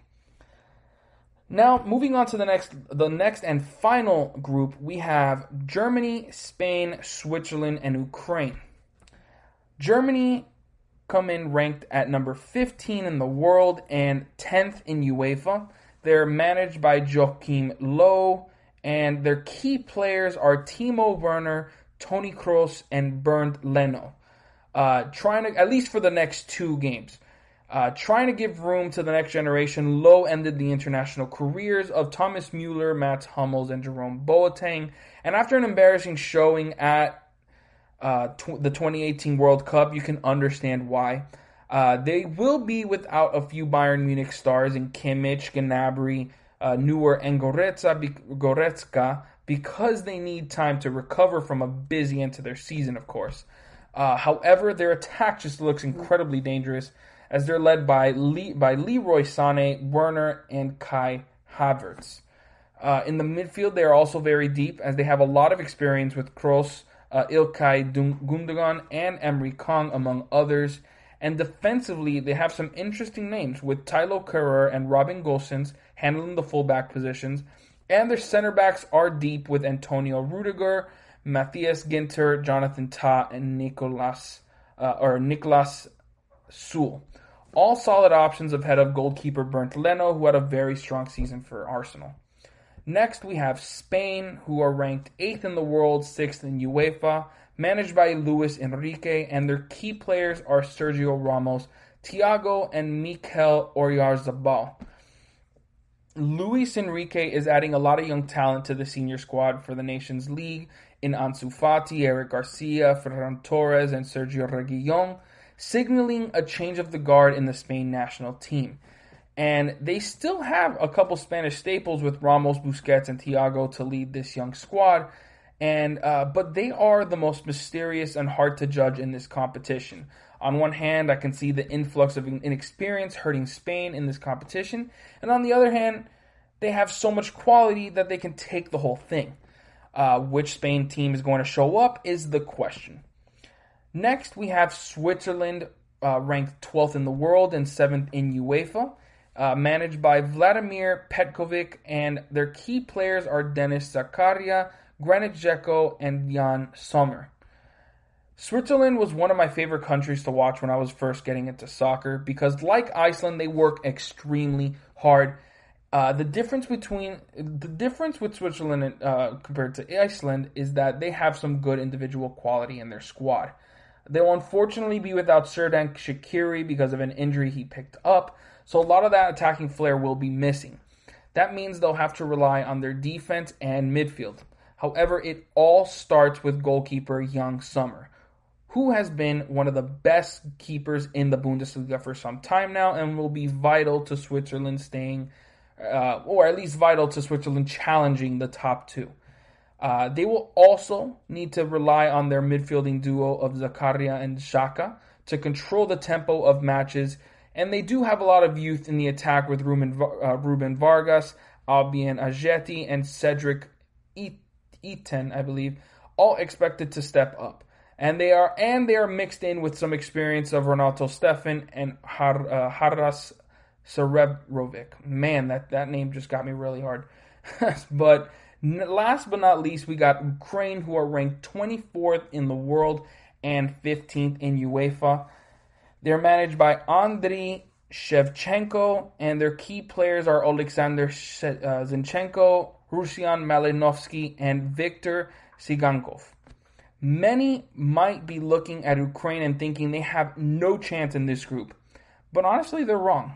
Now, moving on to the next and final group, we have Germany, Spain, Switzerland, and Ukraine. Germany come in ranked at number 15 in the world and 10th in UEFA. They're managed by Joachim Low, and their key players are Timo Werner, Toni Kroos, and Bernd Leno. Trying to, at least for the next 2 games, trying to give room to the next generation. Low ended the international careers of Thomas Müller, Mats Hummels, and Jerome Boateng. And after an embarrassing showing at the 2018 World Cup, you can understand why. They will be without a few Bayern Munich stars in Kimmich, Gnabry, Neuer, and Goretzka because they need time to recover from a busy end to their season, of course. However, their attack just looks incredibly dangerous as they're led by Leroy Sané, Werner, and Kai Havertz. In the midfield, they are also very deep as they have a lot of experience with Kroos, Ilkay Gundogan, and Emre Can, among others. And defensively, they have some interesting names with Thilo Kehrer and Robin Gosens handling the fullback positions. And their center backs are deep with Antonio Rudiger, Matthias Ginter, Jonathan Tah, and Niklas Süle. All solid options ahead of goalkeeper Bernd Leno, who had a very strong season for Arsenal. Next, we have Spain, who are ranked 8th in the world, 6th in UEFA, managed by Luis Enrique, and their key players are Sergio Ramos, Thiago, and Mikel Oyarzabal. Luis Enrique is adding a lot of young talent to the senior squad for the Nations League in Ansu Fati, Eric Garcia, Ferran Torres, and Sergio Reguilon, signaling a change of the guard in the Spain national team. And they still have a couple Spanish staples with Ramos, Busquets, and Thiago to lead this young squad. But they are the most mysterious and hard to judge in this competition. On one hand, I can see the influx of inexperience hurting Spain in this competition. And on the other hand, they have so much quality that they can take the whole thing. Which Spain team is going to show up is the question. Next, we have Switzerland, ranked 12th in the world and 7th in UEFA. Managed by Vladimir Petkovic, and their key players are Denis Zakaria, Granit Xhaka, and Jan Sommer. Switzerland was one of my favorite countries to watch when I was first getting into soccer because, like Iceland, they work extremely hard. The difference with Switzerland compared to Iceland is that they have some good individual quality in their squad. They'll unfortunately be without Serdan Shaqiri because of an injury he picked up, so a lot of that attacking flair will be missing. That means they'll have to rely on their defense and midfield. However, it all starts with goalkeeper Jan Sommer, who has been one of the best keepers in the Bundesliga for some time now and will be vital to Switzerland staying, or at least vital to Switzerland challenging the top two. They will also need to rely on their midfielding duo of Zakaria and Xhaka to control the tempo of matches, and they do have a lot of youth in the attack with Ruben Vargas, Albion Ajeti, and Cedric Itten, I believe, all expected to step up. And they are mixed in with some experience of Renato Steffen and Haras Serebrovic. Man, that name just got me really hard. But last but not least, we got Ukraine, who are ranked 24th in the world and 15th in UEFA. They're managed by Andriy Shevchenko, and their key players are Alexander Zinchenko, Ruslan Malinovsky, and Viktor Sigankov. Many might be looking at Ukraine and thinking they have no chance in this group, but honestly, they're wrong.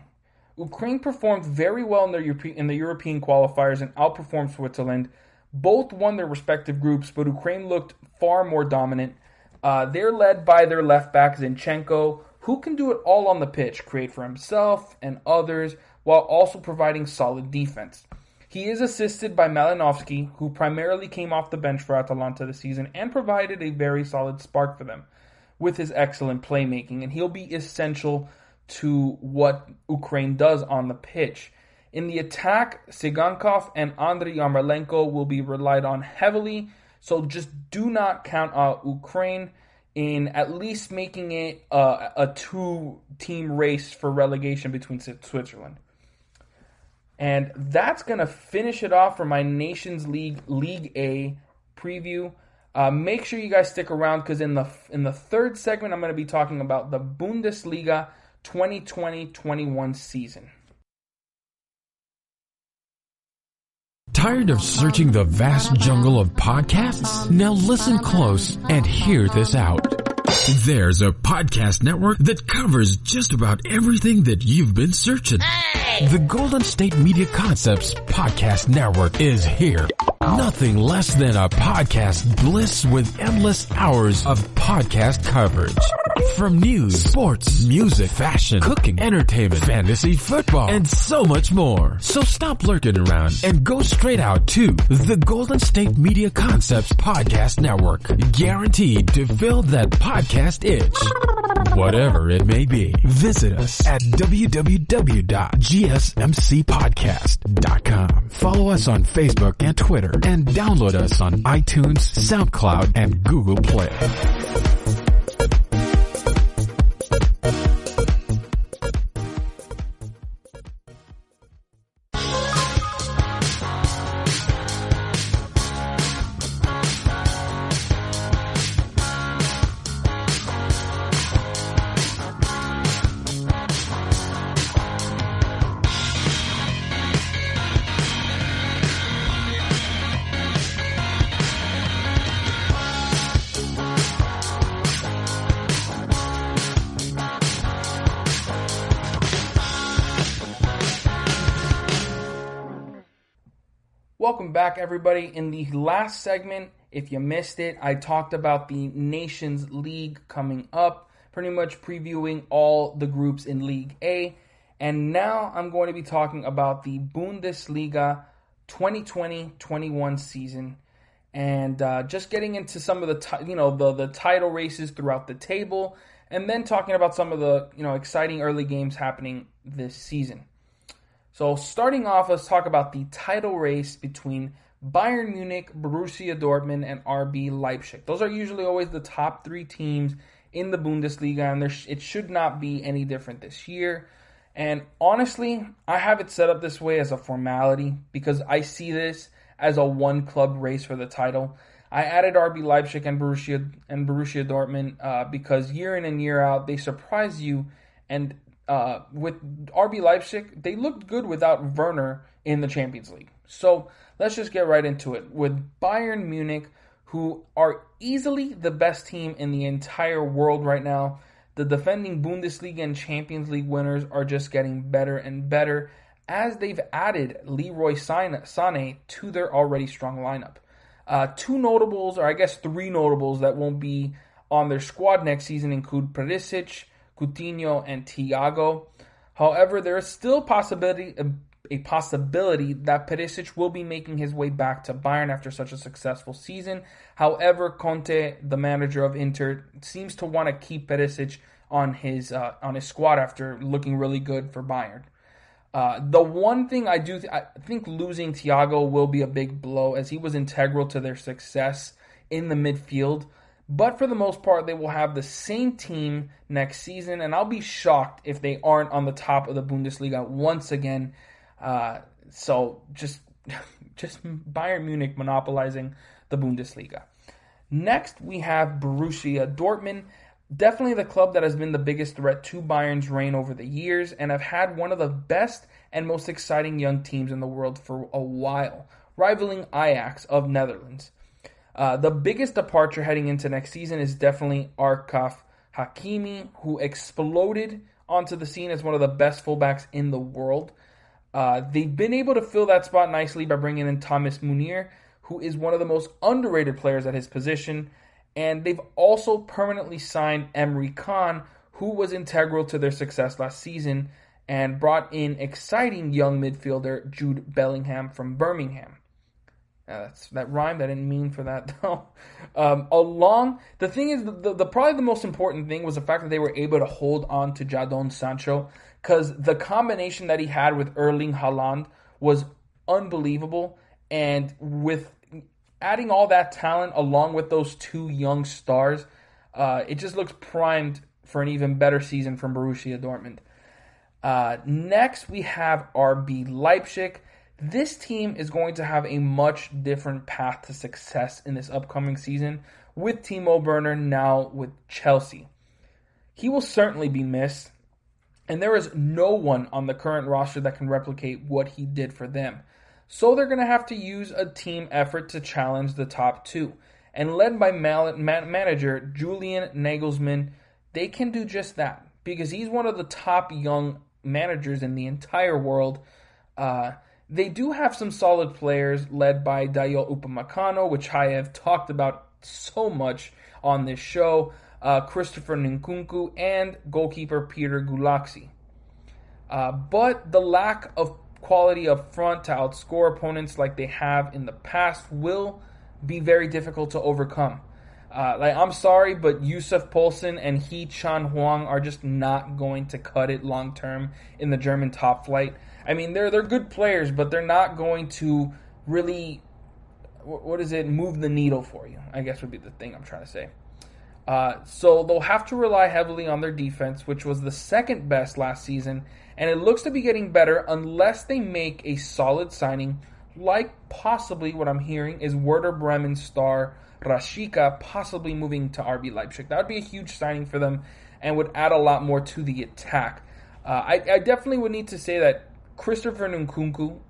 Ukraine performed very well in the European qualifiers and outperformed Switzerland. Both won their respective groups, but Ukraine looked far more dominant. They're led by their left back, Zinchenko, who can do it all on the pitch, create for himself and others, while also providing solid defense. He is assisted by Malinovsky, who primarily came off the bench for Atalanta this season and provided a very solid spark for them with his excellent playmaking, and he'll be essential to what Ukraine does on the pitch. In the attack, Sigankov and Andriy Yarmolenko will be relied on heavily, so just do not count out Ukraine in at least making it a two-team race for relegation between Switzerland. And that's going to finish it off for my Nations League League A preview. Make sure you guys stick around because in the third segment, I'm going to be talking about the Bundesliga 2020-21 season. Tired of searching the vast jungle of podcasts? Now listen close and hear this out. There's a podcast network that covers just about everything that you've been searching. Hey! The Golden State Media Concepts Podcast Network is here. Nothing less than a podcast bliss with endless hours of podcast coverage. From news, sports, music, fashion, cooking, entertainment, fantasy, football, and so much more. So stop lurking around and go straight out to the Golden State Media Concepts Podcast Network. Guaranteed to fill that podcast itch. Whatever it may be. Visit us at www.gsmcpodcast.com. Follow us on Facebook and Twitter, and download us on iTunes, SoundCloud, and Google Play. Welcome back, everybody. In the last segment, if you missed it, I talked about the Nations League coming up, pretty much previewing all the groups in League A. And now I'm going to be talking about the Bundesliga 2020-21 season, and just getting into some of the the title races throughout the table, and then talking about some of the exciting early games happening this season. So starting off, let's talk about the title race between Bayern Munich, Borussia Dortmund, and RB Leipzig. Those are usually always the top three teams in the Bundesliga, and it should not be any different this year. And honestly, I have it set up this way as a formality because I see this as a one-club race for the title. I added RB Leipzig and Borussia Dortmund because year in and year out, they surprise you. And with RB Leipzig, they looked good without Werner in the Champions League. So let's just get right into it. With Bayern Munich, who are easily the best team in the entire world right now, the defending Bundesliga and Champions League winners are just getting better and better as they've added Leroy Sané to their already strong lineup. Two notables, or I guess three notables that won't be on their squad next season include Perisic, Coutinho, and Thiago. However, there is still a possibility that Perisic will be making his way back to Bayern after such a successful season. However, Conte, the manager of Inter, seems to want to keep Perisic on his squad after looking really good for Bayern. The one thing I think losing Thiago will be a big blow, as he was integral to their success in the midfield. But for the most part, they will have the same team next season, and I'll be shocked if they aren't on the top of the Bundesliga once again. So just Bayern Munich monopolizing the Bundesliga. Next, we have Borussia Dortmund, definitely the club that has been the biggest threat to Bayern's reign over the years, and have had one of the best and most exciting young teams in the world for a while, rivaling Ajax of Netherlands. The biggest departure heading into next season is definitely Achraf Hakimi, who exploded onto the scene as one of the best fullbacks in the world. They've been able to fill that spot nicely by bringing in Thomas Munir, who is one of the most underrated players at his position. And they've also permanently signed Emre Can, who was integral to their success last season, and brought in exciting young midfielder Jude Bellingham from Birmingham. That rhymed. I didn't mean for that though. The thing is, the probably the most important thing was the fact that they were able to hold on to Jadon Sancho, because the combination that he had with Erling Haaland was unbelievable, and with adding all that talent along with those two young stars, it just looks primed for an even better season from Borussia Dortmund. Next, we have RB Leipzig. This team is going to have a much different path to success in this upcoming season, with Timo Werner now with Chelsea. He will certainly be missed, and there is no one on the current roster that can replicate what he did for them. So they're going to have to use a team effort to challenge the top two. And led by manager Julian Nagelsmann, they can do just that, because he's one of the top young managers in the entire world. They do have some solid players led by Dayo Upamecano, which I have talked about so much on this show, Christopher Nkunku, and goalkeeper Peter Gulaxi. But the lack of quality up front to outscore opponents like they have in the past will be very difficult to overcome. I'm sorry, but Yusuf Poulsen and He Chan Huang are just not going to cut it long term in the German top flight. I mean, they're good players, but they're not going to really, move the needle for you, I guess would be the thing I'm trying to say. So they'll have to rely heavily on their defense, which was the second best last season, and it looks to be getting better unless they make a solid signing, like possibly what I'm hearing is Werder Bremen star Rashica possibly moving to RB Leipzig. That would be a huge signing for them and would add a lot more to the attack. I definitely would need to say that Christopher Nkunku,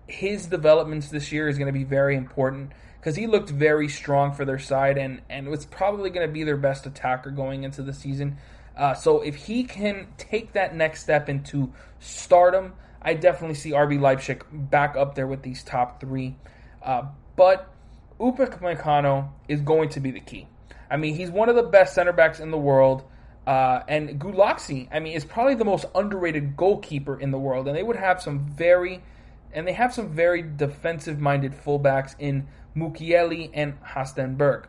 his developments this year is going to be very important, because he looked very strong for their side and was probably going to be their best attacker going into the season. So if he can take that next step into stardom, I definitely see RB Leipzig back up there with these top three. But Upamecano is going to be the key. I mean, he's one of the best center backs in the world. And Gulaxi, is probably the most underrated goalkeeper in the world, and they have some very defensive-minded fullbacks in Mukiele and Hastenberg.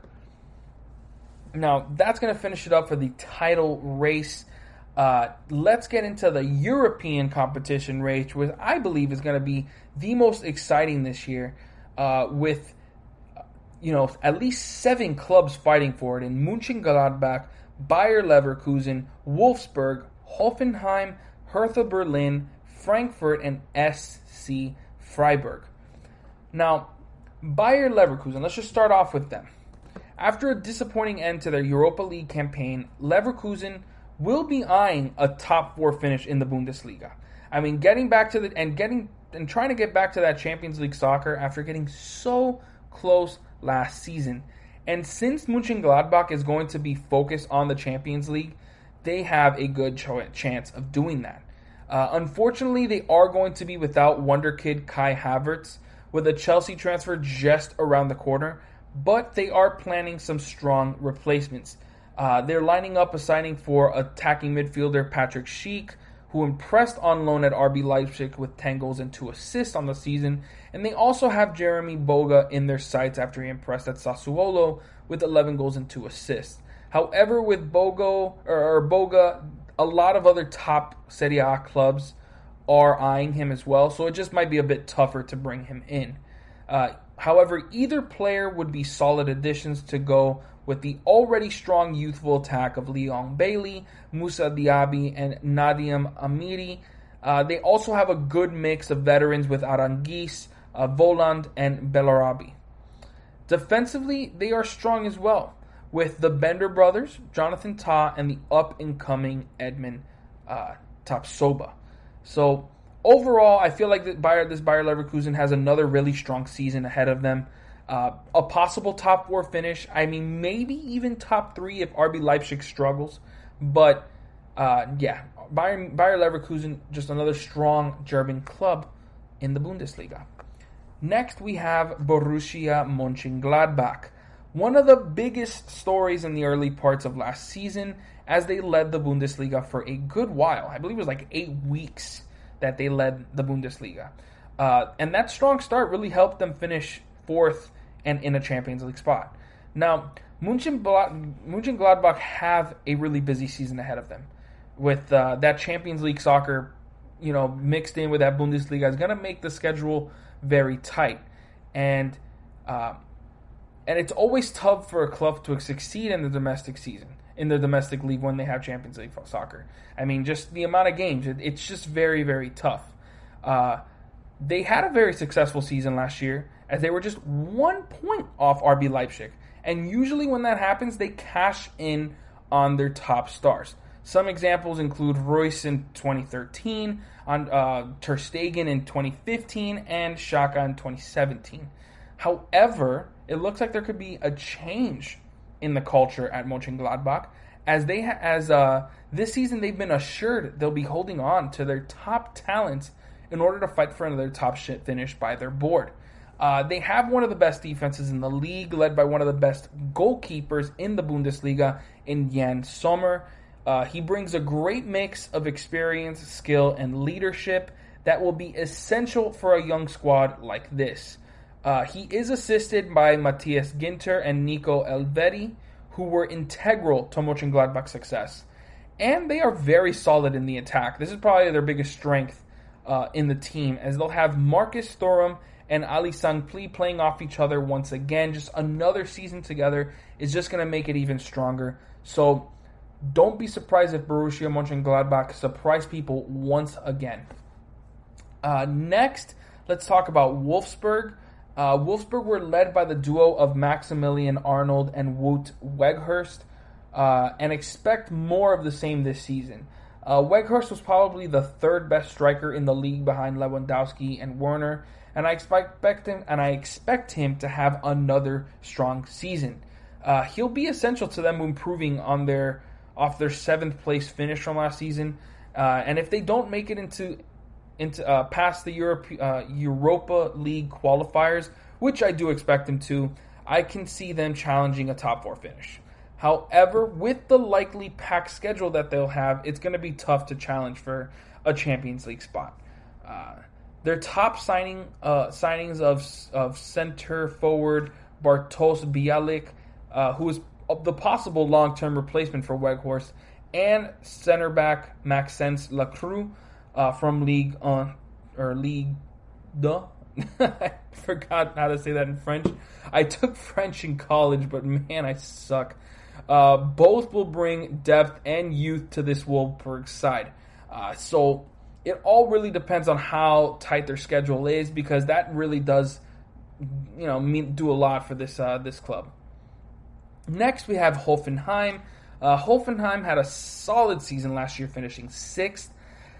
Now, that's going to finish it up for the title race. Let's get into the European competition race, which I believe is going to be the most exciting this year, with at least 7 clubs fighting for it in Mönchengladbach, Bayer Leverkusen, Wolfsburg, Hoffenheim, Hertha Berlin, Frankfurt, and SC Freiburg. Now, Bayer Leverkusen, let's just start off with them. After a disappointing end to their Europa League campaign, Leverkusen will be eyeing a top 4 finish in the Bundesliga. Trying to get back to that Champions League soccer after getting so close last season. And since Mönchengladbach is going to be focused on the Champions League, they have a good chance of doing that. Unfortunately, they are going to be without wonder kid Kai Havertz, with a Chelsea transfer just around the corner, but they are planning some strong replacements. They're lining up a signing for attacking midfielder Patrick Schick, who impressed on loan at RB Leipzig with 10 goals and 2 assists on the season, and they also have Jeremy Boga in their sights after he impressed at Sassuolo with 11 goals and 2 assists. However, with Boga, a lot of other top Serie A clubs are eyeing him as well, so it just might be a bit tougher to bring him in. However, either player would be solid additions to go with the already strong youthful attack of Leon Bailey, Moussa Diaby, and Nadim Amiri. They also have a good mix of veterans with Aranguiz, Voland, and Bellarabi. Defensively, they are strong as well, with the Bender brothers, Jonathan Tah, and the up-and-coming Edmund Tapsoba. So, overall, I feel like this Bayer Leverkusen has another really strong season ahead of them. A possible top 4 finish. Maybe even top 3 if RB Leipzig struggles. But, Bayer Leverkusen, just another strong German club in the Bundesliga. Next, we have Borussia Mönchengladbach. One of the biggest stories in the early parts of last season, as they led the Bundesliga for a good while. I believe it was like 8 weeks that they led the Bundesliga. And that strong start really helped them finish 4th and in a Champions League spot. Now, Mönchengladbach have a really busy season ahead of them. With that Champions League soccer, mixed in with that Bundesliga is going to make the schedule very tight. And it's always tough for a club to succeed in the domestic season, in the domestic league when they have Champions League soccer. Just the amount of games, it's just very, very tough. They had a very successful season last year, as they were just 1 point off RB Leipzig. And usually when that happens, they cash in on their top stars. Some examples include Royce in 2013, Ter Stegen in 2015, and Xhaka in 2017. However, it looks like there could be a change in the culture at Mönchengladbach, as this season they've been assured they'll be holding on to their top talents in order to fight for another top finish by their board. They have one of the best defenses in the league, led by one of the best goalkeepers in the Bundesliga in Jan Sommer. He brings a great mix of experience, skill, and leadership that will be essential for a young squad like this. He is assisted by Matthias Ginter and Nico Elvedi, who were integral to Mönchengladbach's success. And they are very solid in the attack. This is probably their biggest strength in the team, as they'll have Marcus Thuram and Ali Sangpli playing off each other once again. Just another season together is just going to make it even stronger. So don't be surprised if Borussia Mönchengladbach surprise people once again. Next, let's talk about Wolfsburg. Wolfsburg were led by the duo of Maximilian Arnold and Wout Weghorst, and expect more of the same this season. Weghorst was probably the 3rd best striker in the league behind Lewandowski and Werner, and I expect him to have another strong season. He'll be essential to them improving off their 7th place finish from last season, and if they don't make it into past the Europa League qualifiers, which I do expect them to, I can see them challenging a top 4 finish. However, with the likely packed schedule that they'll have, it's going to be tough to challenge for a Champions League spot. Their top signings of center forward Bartosz Bialik, who is the possible long-term replacement for Weghorst, and center back Maxence Lacroix from Ligue 1 or Ligue 2. I forgot how to say that in French. I took French in college, but man, I suck. Both will bring depth and youth to this Wolfsburg side. So it all really depends on how tight their schedule is, because that really does, do a lot for this club. Next, we have Hoffenheim. Hoffenheim had a solid season last year, finishing 6th.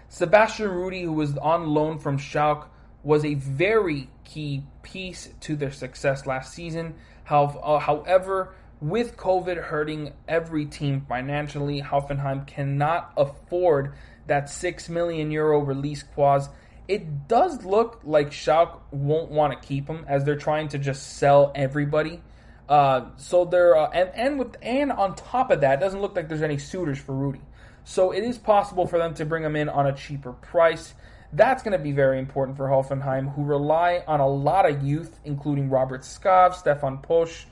Sebastian Rudy, who was on loan from Schalke, was a very key piece to their success last season. However, with COVID hurting every team financially, Hoffenheim cannot afford that €6 million release clause. It does look like Schalke won't want to keep him, as they're trying to just sell everybody. So they're and on top of that, it doesn't look like there's any suitors for Rudy. So it is possible for them to bring him in on a cheaper price. That's going to be very important for Hoffenheim, who rely on a lot of youth, including Robert Skav, Stefan Posch,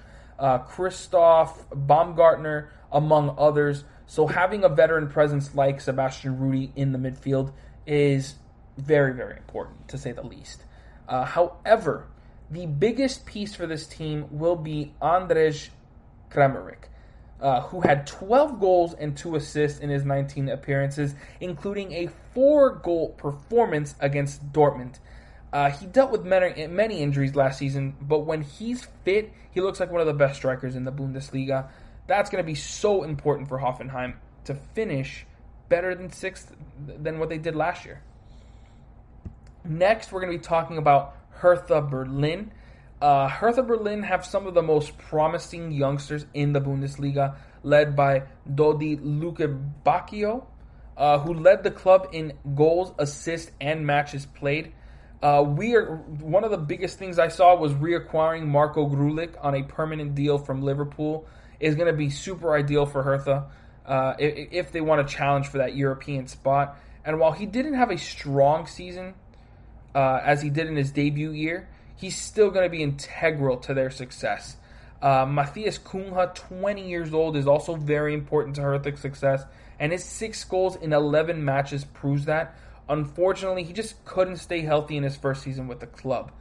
Christoph Baumgartner, among others. So having a veteran presence like Sebastian Rudy in the midfield is very, very important, to say the least. However, the biggest piece for this team will be Andrej Kramaric, who had 12 goals and 2 assists in his 19 appearances, including a 4-goal performance against Dortmund. He dealt with many injuries last season, but when he's fit, he looks like one of the best strikers in the Bundesliga. That's going to be so important for Hoffenheim to finish better than 6th than what they did last year. Next, we're going to be talking about Hertha Berlin. Hertha Berlin have some of the most promising youngsters in the Bundesliga, led by Dodi Lukebakio, who led the club in goals, assists, and matches played. One of the biggest things I saw was reacquiring Marco Grulik on a permanent deal from Liverpool is going to be super ideal for Hertha if they want to challenge for that European spot. And while he didn't have a strong season as he did in his debut year, he's still going to be integral to their success. Matthias Cunha, 20 years old, is also very important to Hertha's success, and his 6 goals in 11 matches proves that. Unfortunately, he just couldn't stay healthy in his first season with the club.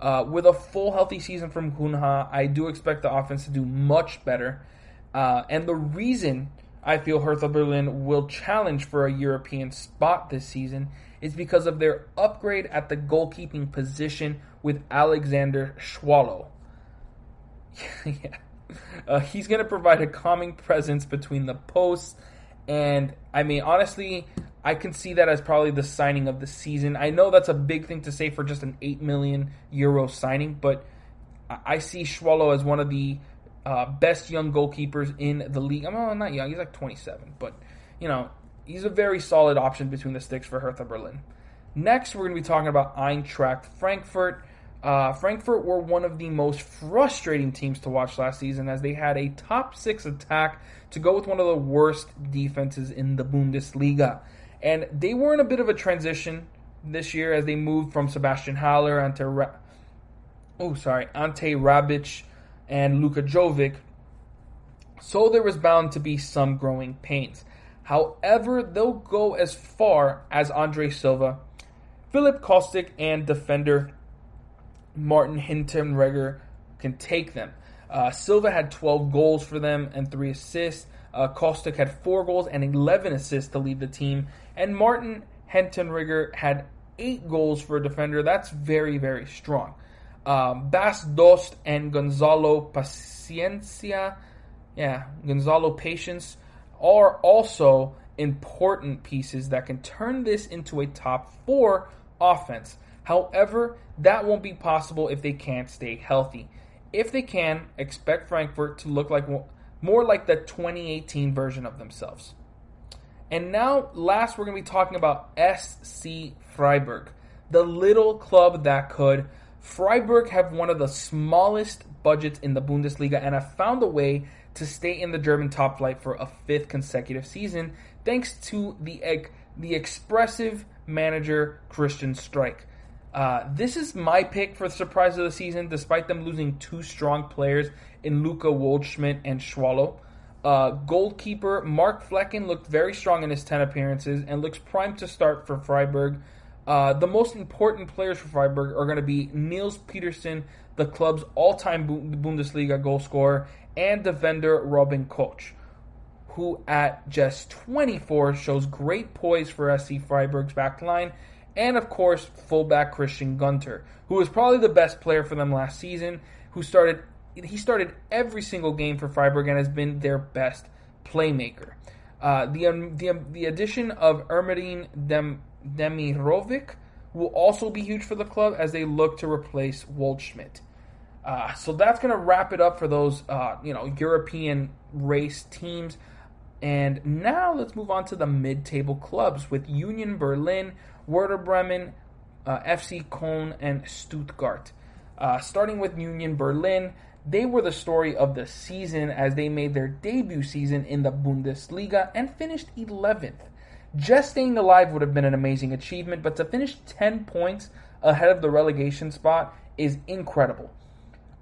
With a full healthy season from Cunha, I do expect the offense to do much better. And the reason I feel Hertha Berlin will challenge for a European spot this season is because of their upgrade at the goalkeeping position with Alexander Schwallow. He's going to provide a calming presence between the posts, and I mean, honestly, I can see that as probably the signing of the season. I know that's a big thing to say for just an €8 million signing, but I see Schwallow as one of the best young goalkeepers in the league. I'm not young, he's like 27, but he's a very solid option between the sticks for Hertha Berlin. Next, we're going to be talking about Eintracht Frankfurt. Frankfurt were one of the most frustrating teams to watch last season, as they had a top 6 attack to go with one of the worst defenses in the Bundesliga. And they were in a bit of a transition this year as they moved from Sebastian Haller, Ante Rabic, and Luka Jovic. So there was bound to be some growing pains. However, they'll go as far as Andre Silva, Philip Kostic, and defender Martin Hinteregger can take them. Silva had 12 goals for them and 3 assists. Kostic had 4 goals and 11 assists to lead the team. And Martin Hinteregger had 8 goals for a defender. That's very, very strong. Bas Dost and Gonzalo Patience are also important pieces that can turn this into a top 4 offense. However, that won't be possible if they can't stay healthy. If they can, expect Frankfurt to look like more like the 2018 version of themselves. And now, last, we're going to be talking about SC Freiburg, the little club that could. Freiburg have one of the smallest budgets in the Bundesliga and have found a way to stay in the German top flight for a 5th consecutive season, thanks to the expressive manager Christian Streich. This is my pick for the surprise of the season, despite them losing 2 strong players in Luca Waldschmidt and Schwallow. Goalkeeper Mark Flecken looked very strong in his 10 appearances and looks primed to start for Freiburg. The most important players for Freiburg are going to be Niels Petersen, the club's all-time Bundesliga goal scorer, and defender Robin Koch, who at just 24 shows great poise for SC Freiburg's back line, and of course fullback Christian Gunter, who was probably the best player for them last season, he started every single game for Freiburg and has been their best playmaker. The addition of Ermedin Demirovic will also be huge for the club as they look to replace Waldschmidt. So that's going to wrap it up for those European race teams. And now let's move on to the mid-table clubs with Union Berlin, Werder Bremen, FC Köln, and Stuttgart. Starting with Union Berlin, they were the story of the season as they made their debut season in the Bundesliga and finished 11th. Just staying alive would have been an amazing achievement, but to finish 10 points ahead of the relegation spot is incredible.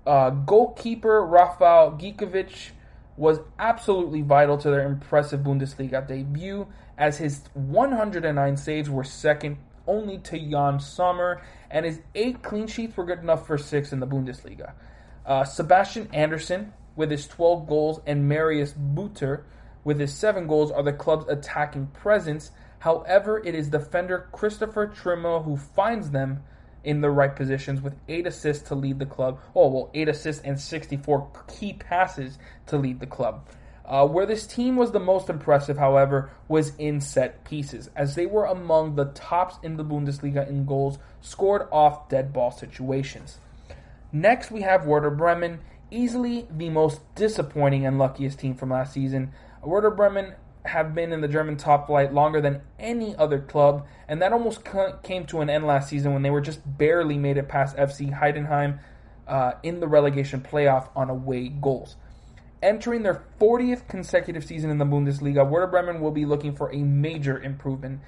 Goalkeeper Rafael Gikovic was absolutely vital to their impressive Bundesliga debut, as his 109 saves were second only to Jan Sommer, and his 8 clean sheets were good enough for 6th in the Bundesliga. Sebastian Andersson with his 12 goals and Marius Buter with his 7 goals are the club's attacking presence. However, it is defender Christopher Trimmel who finds them in the right positions with 8 assists to lead the club. 8 assists and 64 key passes to lead the club. Where this team was the most impressive, however, was in set pieces, as they were among the tops in the Bundesliga in goals scored off dead ball situations. Next, we have Werder Bremen, easily the most disappointing and luckiest team from last season. Werder Bremen have been in the German top flight longer than any other club, and that almost came to an end last season when they were just barely made it past FC Heidenheim in the relegation playoff on away goals. Entering their 40th consecutive season in the Bundesliga, Werder Bremen will be looking for a major improvement.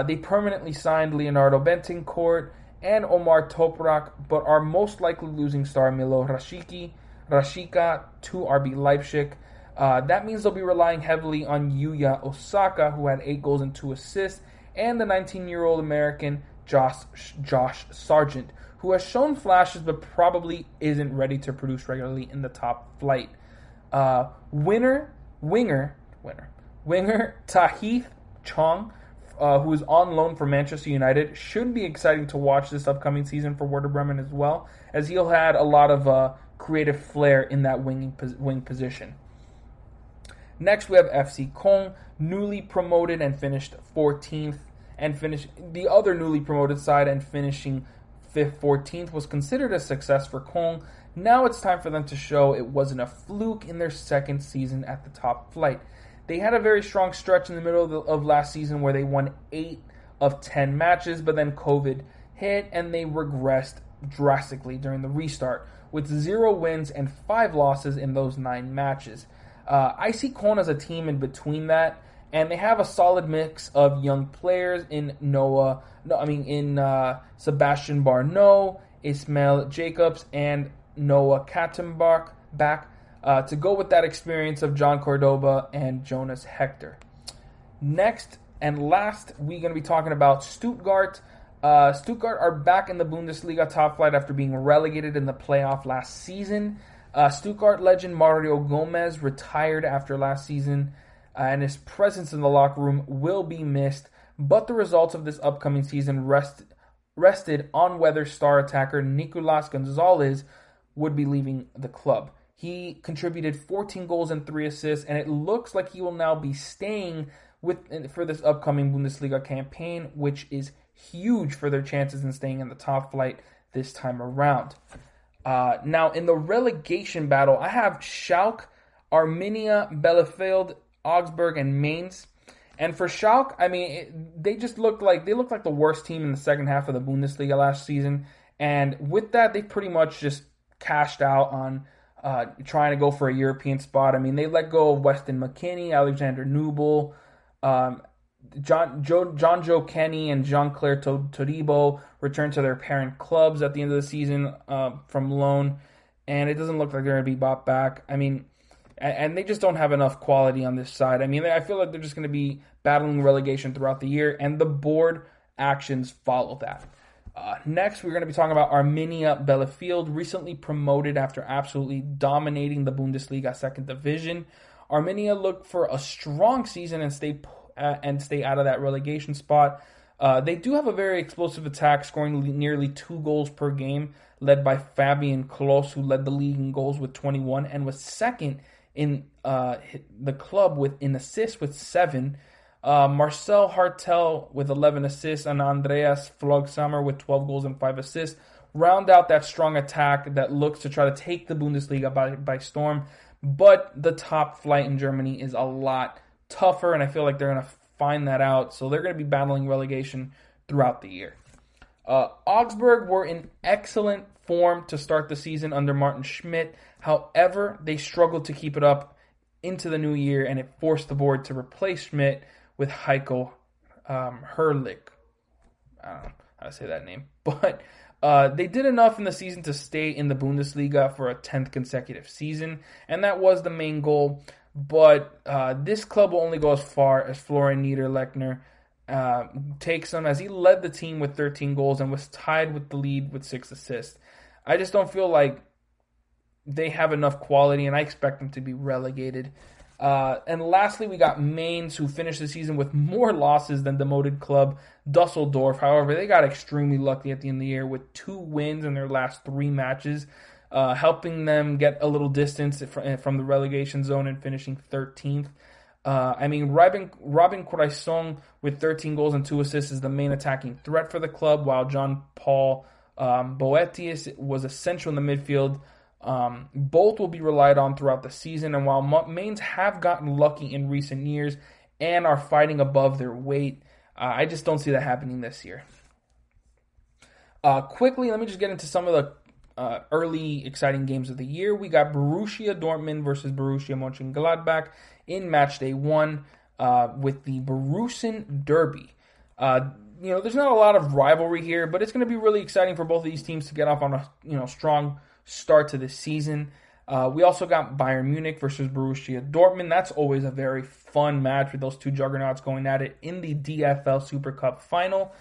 They permanently signed Leonardo Bentincourt and Omar Toprak, but are most likely losing star Milo Rashica to RB Leipzig. That means they'll be relying heavily on Yuya Osaka, who had 8 goals and 2 assists, and the 19-year-old American Josh Sargent, who has shown flashes but probably isn't ready to produce regularly in the top flight. Winger Tahith Chong, who is on loan for Manchester United, should be exciting to watch this upcoming season for Werder Bremen as well, as he'll had a lot of creative flair in that wing position. Next, we have FC Köln, newly promoted and finished 14th, and the other newly promoted side and finishing 14th was considered a success for Köln. Now it's time for them to show it wasn't a fluke in their second season at the top flight. They had a very strong stretch in the middle of last season where they won 8 of 10 matches, but then COVID hit and they regressed drastically during the restart, with 0 wins and 5 losses in those 9 matches. I see Köln as a team in between that, and they have a solid mix of young players in Sebastian Barneau, Ismail Jacobs, and Noah Kattenbach back to go with that experience of John Cordoba and Jonas Hector. Next and last, we're going to be talking about Stuttgart. Stuttgart are back in the Bundesliga top flight after being relegated in the playoff last season. Stuttgart legend Mario Gomez retired after last season, and his presence in the locker room will be missed, but the results of this upcoming season rested on whether star attacker Nicolas Gonzalez would be leaving the club. He contributed 14 goals and 3 assists, and it looks like he will now be staying for this upcoming Bundesliga campaign, which is huge for their chances in staying in the top flight this time around. Now, in the relegation battle, I have Schalke, Arminia, Bielefeld, Augsburg, and Mainz. And for Schalke, they look like the worst team in the second half of the Bundesliga last season. And with that, they pretty much just cashed out on trying to go for a European spot. I mean, they let go of Weston McKennie, Alexander Nubel, John Joe Kenny, and Jean-Claire Todibo returned to their parent clubs at the end of the season from loan, and it doesn't look like they're going to be bought back. I mean, and they just don't have enough quality on this side. I mean, I feel like they're just going to be battling relegation throughout the year, and the board actions follow that. Next, we're going to be talking about Arminia Bielefeld, recently promoted after absolutely dominating the Bundesliga second division. Arminia look for a strong season and stay out of that relegation spot. They do have a very explosive attack, scoring nearly 2 goals per game, led by Fabian Klos, who led the league in goals with 21 and was second in the club in assists with 7. Marcel Hartel with 11 assists and Andreas Flogsamer with 12 goals and 5 assists round out that strong attack that looks to try to take the Bundesliga by storm. But the top flight in Germany is a lot tougher, and I feel like they're going to find that out. So they're going to be battling relegation throughout the year. Augsburg were in excellent form to start the season under Martin Schmidt. However, they struggled to keep it up into the new year, and it forced the board to replace Schmidt with Heiko Herrlich. I don't know how to say that name. But they did enough in the season to stay in the Bundesliga for a 10th consecutive season, and that was the main goal. But this club will only go as far as Florian Niederlechner takes them, as he led the team with 13 goals and was tied with the lead with 6 assists. I just don't feel like they have enough quality, and I expect them to be relegated. And lastly, we got Mainz, who finished the season with more losses than demoted club Dusseldorf. However, they got extremely lucky at the end of the year with 2 wins in their last 3 matches, helping them get a little distance from the relegation zone and finishing 13th. I mean, Robin Quaison with 13 goals and 2 assists is the main attacking threat for the club, while Jean-Paul Boetius was essential in the midfield. Both will be relied on throughout the season, and while Mainz have gotten lucky in recent years and are fighting above their weight, I just don't see that happening this year. Quickly, let me just get into some of the early exciting games of the year. We got Borussia Dortmund versus Borussia Mönchengladbach in match day 1 with the Borussen Derby. There's not a lot of rivalry here, but it's going to be really exciting for both of these teams to get off on a strong start to this season. We also got Bayern Munich versus Borussia Dortmund. That's always a very fun match with those 2 juggernauts going at it in the DFL Super Cup final.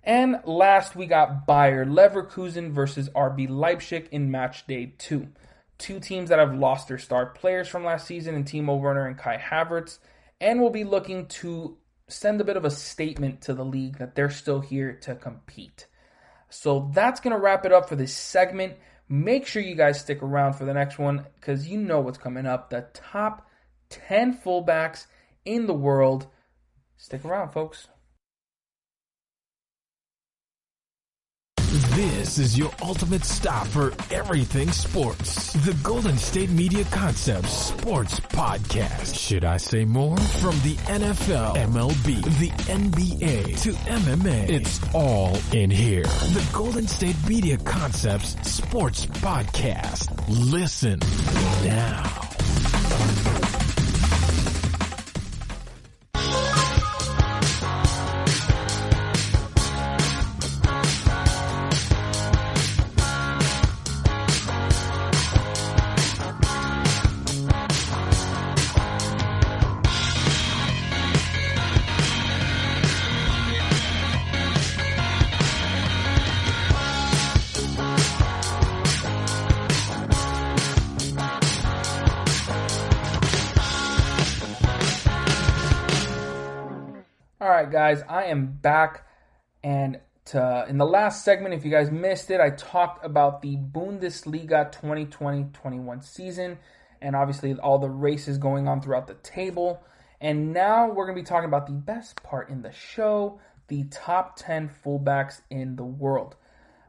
And last, we got Bayer Leverkusen versus RB Leipzig in match day 2. 2 teams that have lost their star players from last season in Timo Werner and Kai Havertz, and will be looking to send a bit of a statement to the league that they're still here to compete. So that's going to wrap it up for this segment. Make sure you guys stick around for the next one, because you know what's coming up. The top 10 fullbacks in the world. Stick around, folks. This is your ultimate stop for everything sports. The Golden State Media Concepts Sports Podcast. Should I say more? From the NFL, MLB, the NBA to MMA, it's all in here. The Golden State Media Concepts Sports Podcast. Listen now. Alright guys, I am back, and in the last segment, if you guys missed it, I talked about the Bundesliga 2020-21 season, and obviously all the races going on throughout the table. And now we're going to be talking about the best part in the show, the top 10 fullbacks in the world.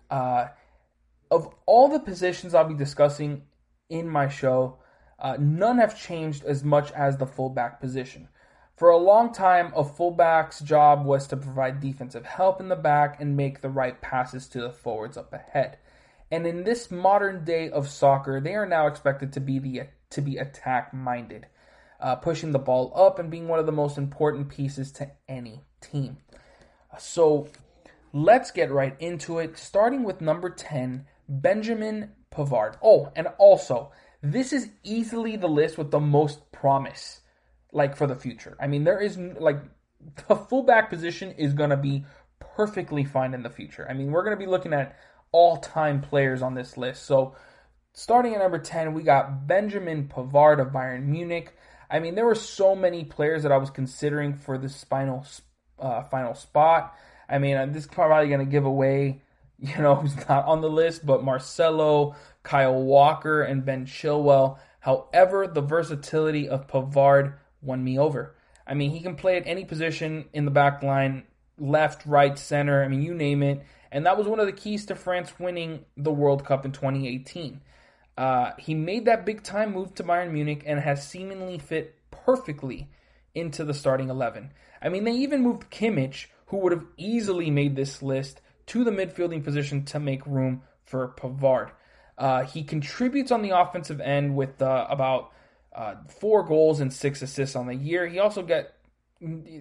Of all the positions I'll be discussing in my show, none have changed as much as the fullback position. For a long time, a fullback's job was to provide defensive help in the back and make the right passes to the forwards up ahead. And in this modern day of soccer, they are now expected to be attack-minded, pushing the ball up and being one of the most important pieces to any team. So let's get right into it, starting with number 10, Benjamin Pavard. Oh, and also, this is easily the list with the most promise, for the future. I mean, there is, the fullback position is going to be perfectly fine in the future. I mean, we're going to be looking at all-time players on this list. So, starting at number 10, we got Benjamin Pavard of Bayern Munich. I mean, there were so many players that I was considering for this final spot. I mean, this is probably going to give away, who's not on the list, but Marcelo, Kyle Walker, and Ben Chilwell. However, the versatility of Pavard won me over. I mean, he can play at any position in the back line, left, right, center, I mean, you name it. And that was one of the keys to France winning the World Cup in 2018. He made that big-time move to Bayern Munich and has seemingly fit perfectly into the starting 11. I mean, they even moved Kimmich, who would have easily made this list, to the midfielding position to make room for Pavard. He contributes on the offensive end with about 4 goals and 6 assists on the year. He also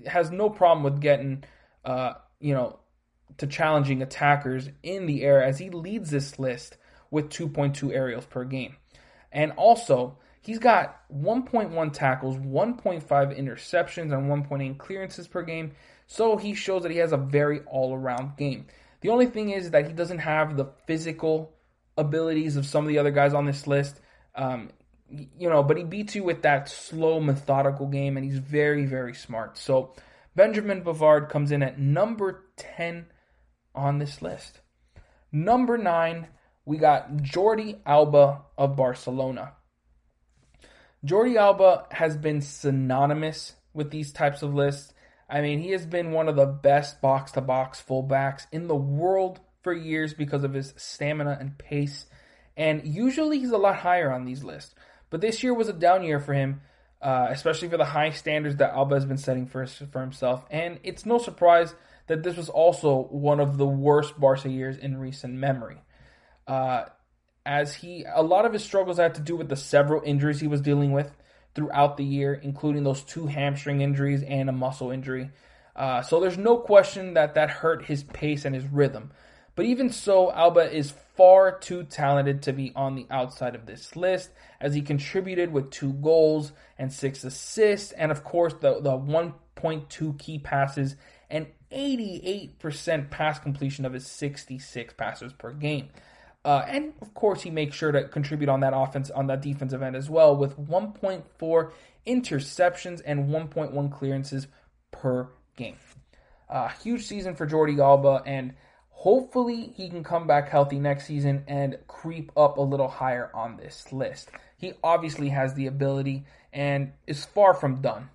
has no problem with getting, to challenging attackers in the air, as he leads this list with 2.2 aerials per game. And also, he's got 1.1 tackles, 1.5 interceptions, and 1.8 clearances per game. So he shows that he has a very all-around game. The only thing is that he doesn't have the physical abilities of some of the other guys on this list. But he beats you with that slow, methodical game, and he's very, very smart. So Benjamin Pavard comes in at number 10 on this list. Number 9, we got Jordi Alba of Barcelona. Jordi Alba has been synonymous with these types of lists. I mean, he has been one of the best box-to-box fullbacks in the world for years because of his stamina and pace. And usually he's a lot higher on these lists. But this year was a down year for him, especially for the high standards that Alba has been setting for himself. And it's no surprise that this was also one of the worst Barca years in recent memory. A lot of his struggles had to do with the several injuries he was dealing with throughout the year, including those 2 hamstring injuries and a muscle injury. So there's no question that hurt his pace and his rhythm. But even so, Alba is far too talented to be on the outside of this list, as he contributed with 2 goals and 6 assists, and of course the 1.2 key passes and 88% pass completion of his 66 passes per game. And of course, he makes sure to contribute on that defensive end as well, with 1.4 interceptions and 1.1 clearances per game. Huge season for Jordi Alba, and hopefully he can come back healthy next season and creep up a little higher on this list. He obviously has the ability and is far from done.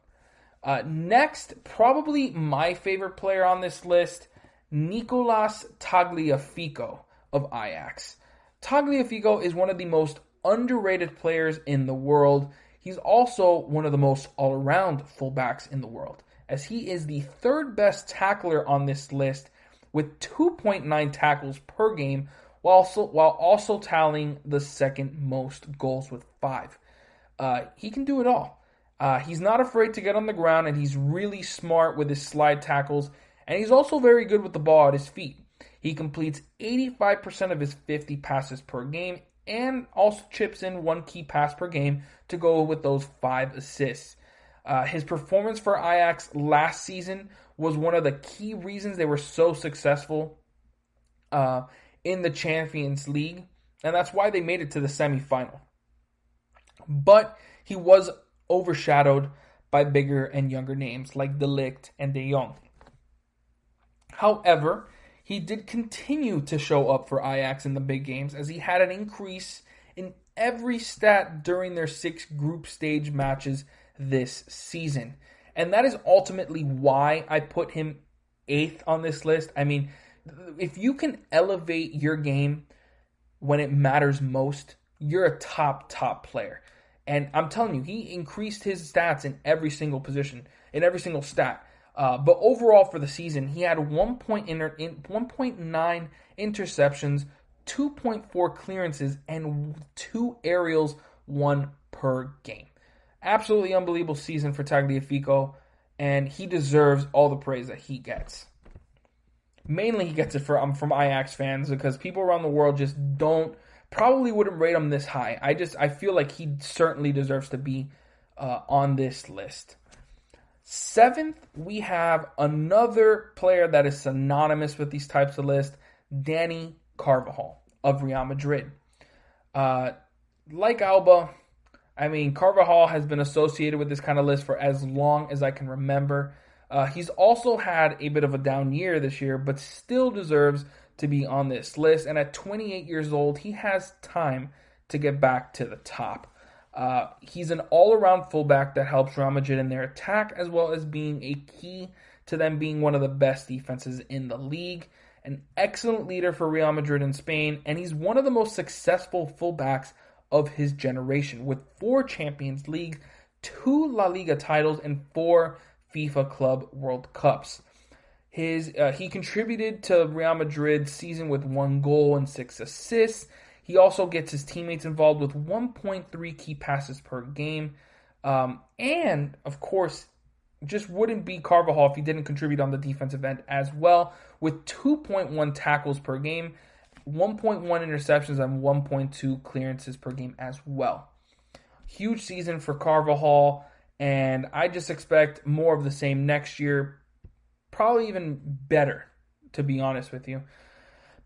Next, probably my favorite player on this list, Nicolas Tagliafico of Ajax. Tagliafico is one of the most underrated players in the world. He's also one of the most all-around fullbacks in the world, as he is the 3rd best tackler on this list with 2.9 tackles per game, while also tallying the 2nd most goals with 5. He can do it all. He's not afraid to get on the ground, and he's really smart with his slide tackles, and he's also very good with the ball at his feet. He completes 85% of his 50 passes per game and also chips in 1 key pass per game to go with those 5 assists. His performance for Ajax last season was one of the key reasons they were so successful in the Champions League, and that's why they made it to the semifinal. But he was overshadowed by bigger and younger names like De Ligt and De Jong. However, he did continue to show up for Ajax in the big games, as he had an increase in every stat during their 6 group stage matches this season. And that is ultimately why I put him 8th on this list. I mean, if you can elevate your game when it matters most, you're a top player. And I'm telling you, he increased his stats in every single position, in every single stat. But overall for the season, he had 1.9 interceptions, 2.4 clearances, and 2 aerials, 1 per game. Absolutely unbelievable season for Tagliafico, and he deserves all the praise that he gets. Mainly he gets it from Ajax fans, because people around the world just probably wouldn't rate him this high. I feel like he certainly deserves to be on this list. 7th, we have another player that is synonymous with these types of lists, Dani Carvajal of Real Madrid. Like Alba, Carvajal has been associated with this kind of list for as long as I can remember. He's also had a bit of a down year this year, but still deserves to be on this list. And at 28 years old, he has time to get back to the top. He's an all-around fullback that helps Real Madrid in their attack, as well as being a key to them being one of the best defenses in the league. An excellent leader for Real Madrid in Spain, and he's one of the most successful fullbacks of his generation, with 4 Champions League, 2 La Liga titles, and 4 FIFA Club World Cups. He contributed to Real Madrid's season with 1 goal and 6 assists. He also gets his teammates involved with 1.3 key passes per game. And, of course, just wouldn't be Carvajal if he didn't contribute on the defensive end as well, with 2.1 tackles per game, 1.1 interceptions, and 1.2 clearances per game as well. Huge season for Carvajal, and I just expect more of the same next year, probably even better, to be honest with you.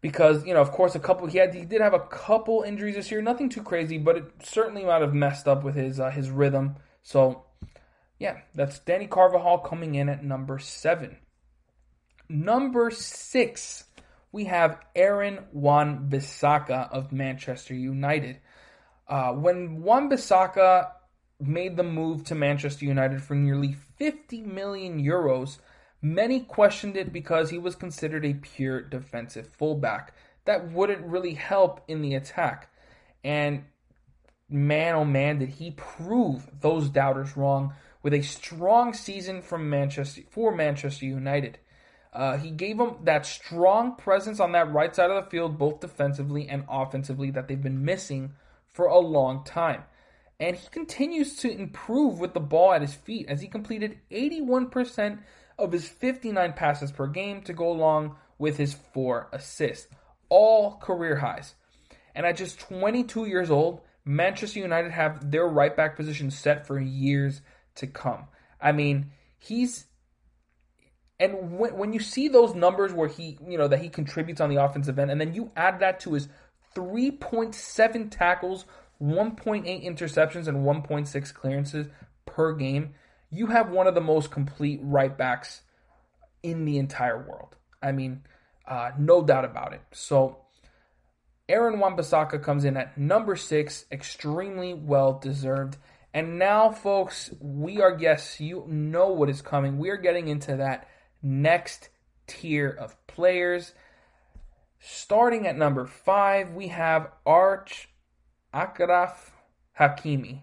Because, of course, he did have a couple injuries this year, nothing too crazy, but it certainly might have messed up with his rhythm. So, yeah, that's Dani Carvajal coming in at number 7. Number 6, we have Aaron Wan-Bissaka of Manchester United. When Wan-Bissaka made the move to Manchester United for nearly 50 million euros, many questioned it because he was considered a pure defensive fullback that wouldn't really help in the attack. And man, oh man, did he prove those doubters wrong with a strong season for Manchester United. He gave them that strong presence on that right side of the field, both defensively and offensively, that they've been missing for a long time. And he continues to improve with the ball at his feet, as he completed 81% of his 59 passes per game to go along with his 4 assists. All career highs. And at just 22 years old, Manchester United have their right back position set for years to come. When you see those numbers where that he contributes on the offensive end, and then you add that to his 3.7 tackles, 1.8 interceptions, and 1.6 clearances per game, you have one of the most complete right backs in the entire world. No doubt about it. So, Aaron Wan-Bissaka comes in at number 6, extremely well deserved. And now, folks, you know what is coming. We are getting into that next tier of players. Starting at number 5, we have Achraf Hakimi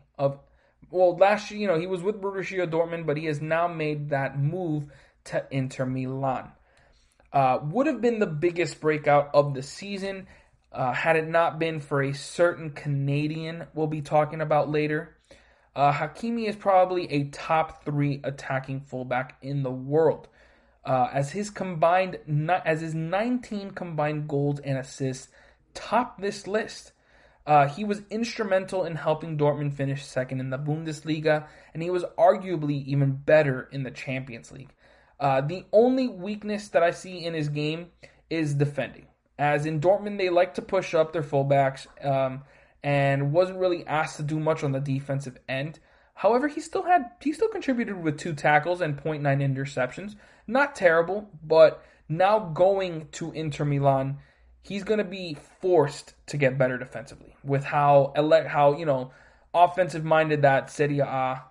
last year, he was with Borussia Dortmund, but he has now made that move to Inter Milan. Would have been the biggest breakout of the season had it not been for a certain Canadian we'll be talking about later. Hakimi is probably a top 3 attacking fullback in the world, as his 19 combined goals and assists top this list. He was instrumental in helping Dortmund finish second in the Bundesliga, and he was arguably even better in the Champions League. The only weakness that I see in his game is defending. As in Dortmund, they like to push up their fullbacks, and wasn't really asked to do much on the defensive end. However, he still contributed with 2 tackles and 0.9 interceptions. Not terrible, but now going to Inter Milan, he's going to be forced to get better defensively with how offensive-minded that Serie A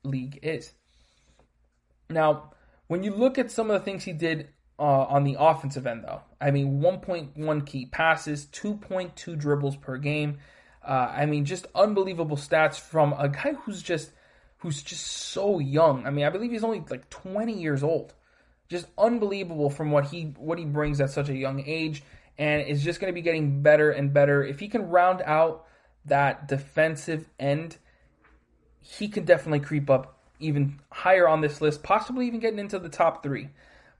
league is. Now, when you look at some of the things he did on the offensive end, though, 1.1 key passes, 2.2 dribbles per game. Just unbelievable stats from a guy who's just so young. I believe he's only like 20 years old. Just unbelievable from what he brings at such a young age. and is just going to be getting better and better. If he can round out that defensive end, he can definitely creep up even higher on this list, possibly even getting into the top 3.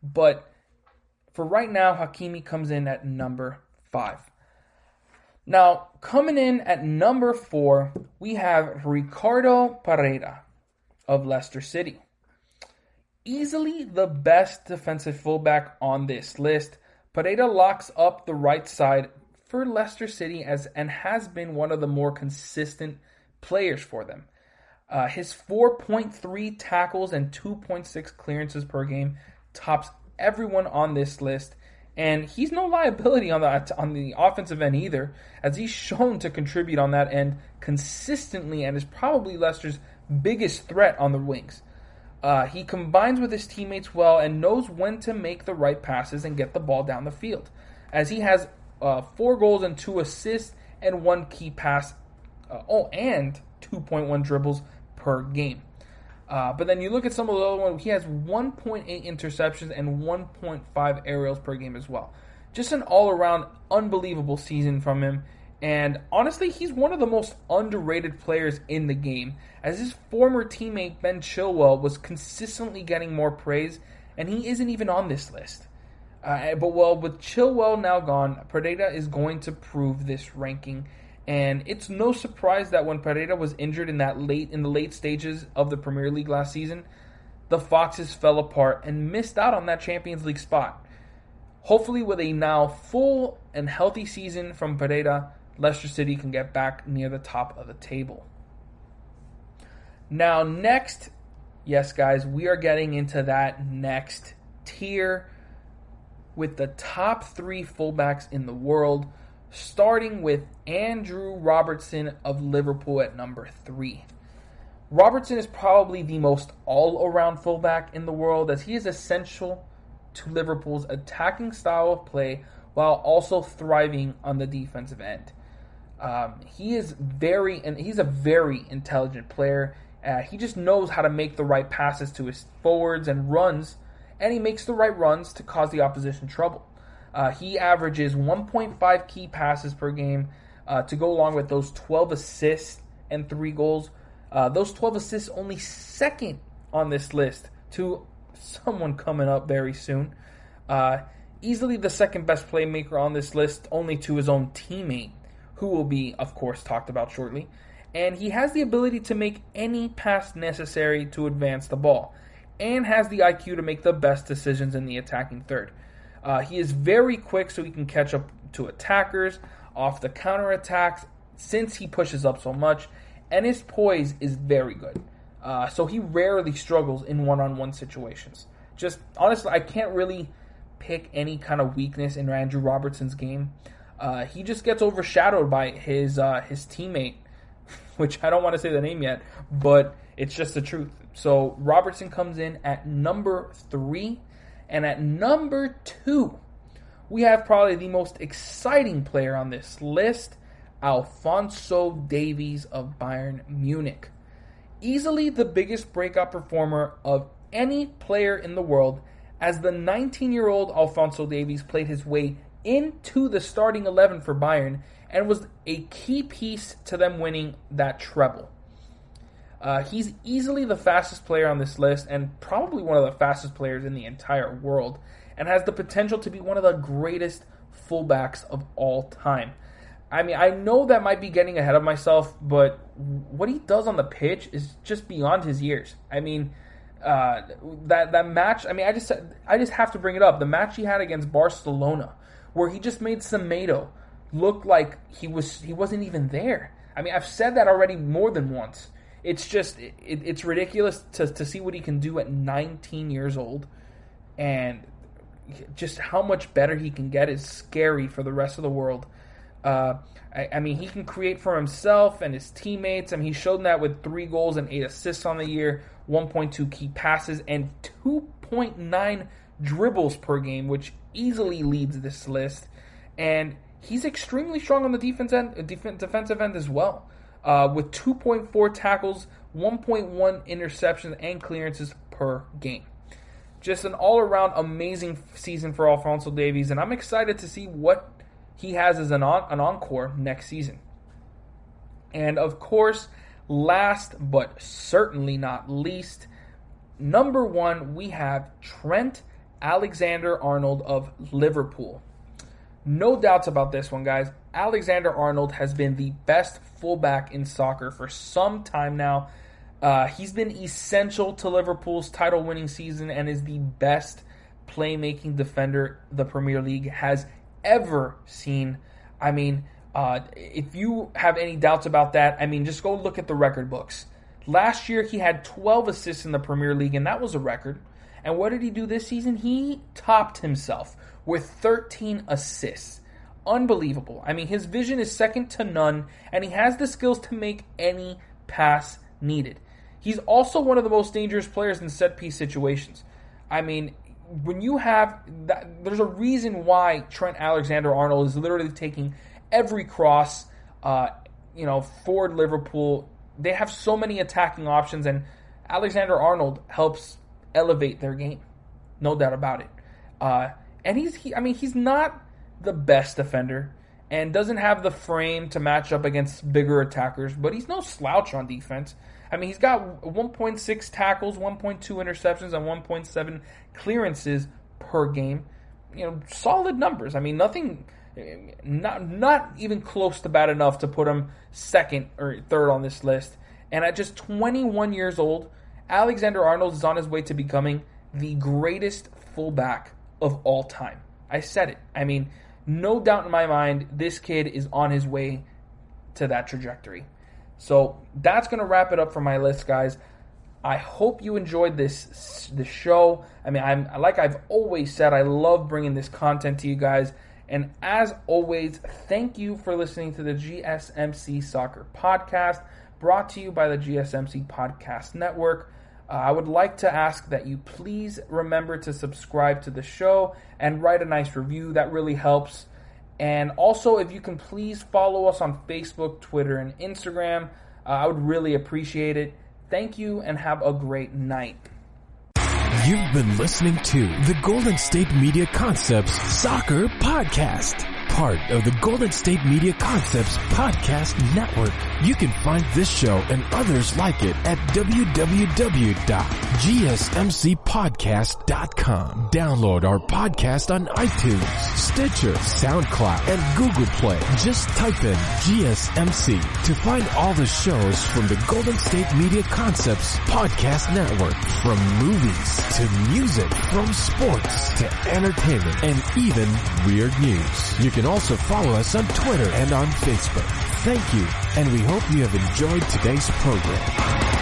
But for right now, Hakimi comes in at number 5. Now, coming in at number 4, we have Ricardo Pereira of Leicester City. Easily the best defensive fullback on this list. Pereira locks up the right side for Leicester City and has been one of the more consistent players for them. His 4.3 tackles and 2.6 clearances per game tops everyone on this list. And he's no liability on the offensive end either, as he's shown to contribute on that end consistently and is probably Leicester's biggest threat on the wings. He combines with his teammates well and knows when to make the right passes and get the ball down the field, as he has 4 goals and 2 assists and 1 key pass, and 2.1 dribbles per game. But then you look at some of the other ones, he has 1.8 interceptions and 1.5 aerials per game as well. Just an all-around unbelievable season from him. And honestly, he's one of the most underrated players in the game, as his former teammate Ben Chilwell was consistently getting more praise, and he isn't even on this list. But with Chilwell now gone, Pereira is going to prove this ranking. And it's no surprise that when Pereira was injured in the late stages of the Premier League last season, the Foxes fell apart and missed out on that Champions League spot. Hopefully with a now full and healthy season from Pereira, Leicester City can get back near the top of the table. Now next, yes guys, we are getting into that next tier with the top 3 fullbacks in the world, starting with Andrew Robertson of Liverpool at number 3. Robertson is probably the most all-around fullback in the world, as he is essential to Liverpool's attacking style of play while also thriving on the defensive end. He's a very intelligent player. He just knows how to make the right passes to his forwards and runs, and he makes the right runs to cause the opposition trouble. He averages 1.5 key passes per game to go along with those 12 assists and 3 goals. Those 12 assists only second on this list to someone coming up very soon. Easily the second best playmaker on this list, only to his own teammate, who will be, of course, talked about shortly. And he has the ability to make any pass necessary to advance the ball, and has the IQ to make the best decisions in the attacking third. He is very quick, so he can catch up to attackers off the counterattacks since he pushes up so much, and his poise is very good. So he rarely struggles in one-on-one situations. Just honestly, I can't really pick any kind of weakness in Andrew Robertson's game. He just gets overshadowed by his teammate, which I don't want to say the name yet, but it's just the truth. So Robertson comes in at number 3. And at number 2, we have probably the most exciting player on this list, Alphonso Davies of Bayern Munich. Easily the biggest breakout performer of any player in the world, as the 19-year-old Alphonso Davies played his way into the starting 11 for Bayern and was a key piece to them winning that treble. He's easily the fastest player on this list and probably one of the fastest players in the entire world, and has the potential to be one of the greatest fullbacks of all time. I mean, I know that might be getting ahead of myself, but what he does on the pitch is just beyond his years. I mean, that match, I mean, I just have to bring it up. The match he had against Barcelona, where he just made Semedo look like he wasn't even there. I mean, I've said that already more than once. It's just, it's ridiculous to see what he can do at 19 years old, and just how much better he can get is scary for the rest of the world. I mean, he can create for himself and his teammates. I mean, he's shown that with 3 goals and 8 assists on the year, 1.2 key passes, and 2.9 dribbles per game, which easily leads this list. And he's extremely strong on the defensive end as well. With 2.4 tackles, 1.1 interceptions, and clearances per game. Just an all-around amazing season for Alphonso Davies, and I'm excited to see what he has as an encore next season. And of course, last but certainly not least, number 1, we have Trent Alexander-Arnold of Liverpool. No doubts about this one, guys. Alexander-Arnold has been the best fullback in soccer for some time now. He's been essential to Liverpool's title-winning season and is the best playmaking defender the Premier League has ever seen. I mean, if you have any doubts about that, I mean, just go look at the record books. Last year, he had 12 assists in the Premier League, and that was a record. And what did he do this season? He topped himself with 13 assists. Unbelievable. I mean, his vision is second to none, and he has the skills to make any pass needed. He's also one of the most dangerous players in set-piece situations. I mean, when you have that, there's a reason why Trent Alexander-Arnold is literally taking every cross, for Liverpool. They have so many attacking options, and Alexander-Arnold helps elevate their game. No doubt about it. And he's not the best defender and doesn't have the frame to match up against bigger attackers, but he's no slouch on defense. I mean, he's got 1.6 tackles, 1.2 interceptions, and 1.7 clearances per game. Solid numbers. I mean, not even close to bad enough to put him second or third on this list. And at just 21 years old, Alexander-Arnold is on his way to becoming the greatest fullback of all time. I said it. I mean, no doubt in my mind, this kid is on his way to that trajectory. So that's going to wrap it up for my list, guys. I hope you enjoyed this show. I mean, like I've always said, I love bringing this content to you guys. And as always, thank you for listening to the GSMC Soccer Podcast, brought to you by the GSMC Podcast Network. I would like to ask that you please remember to subscribe to the show and write a nice review. That really helps. And also, if you can please follow us on Facebook, Twitter, and Instagram, I would really appreciate it. Thank you, and have a great night. You've been listening to the Golden State Media Concepts Soccer Podcast, part of the Golden State Media Concepts Podcast Network. You can find this show and others like it at www.gsmcpodcast.com. Download our podcast on iTunes, Stitcher, SoundCloud, and Google Play. Just type in GSMC to find all the shows from the Golden State Media Concepts Podcast Network. From movies to music, from sports to entertainment, and even weird news. You can also follow us on Twitter and on Facebook. Thank you, and we hope you have enjoyed today's program.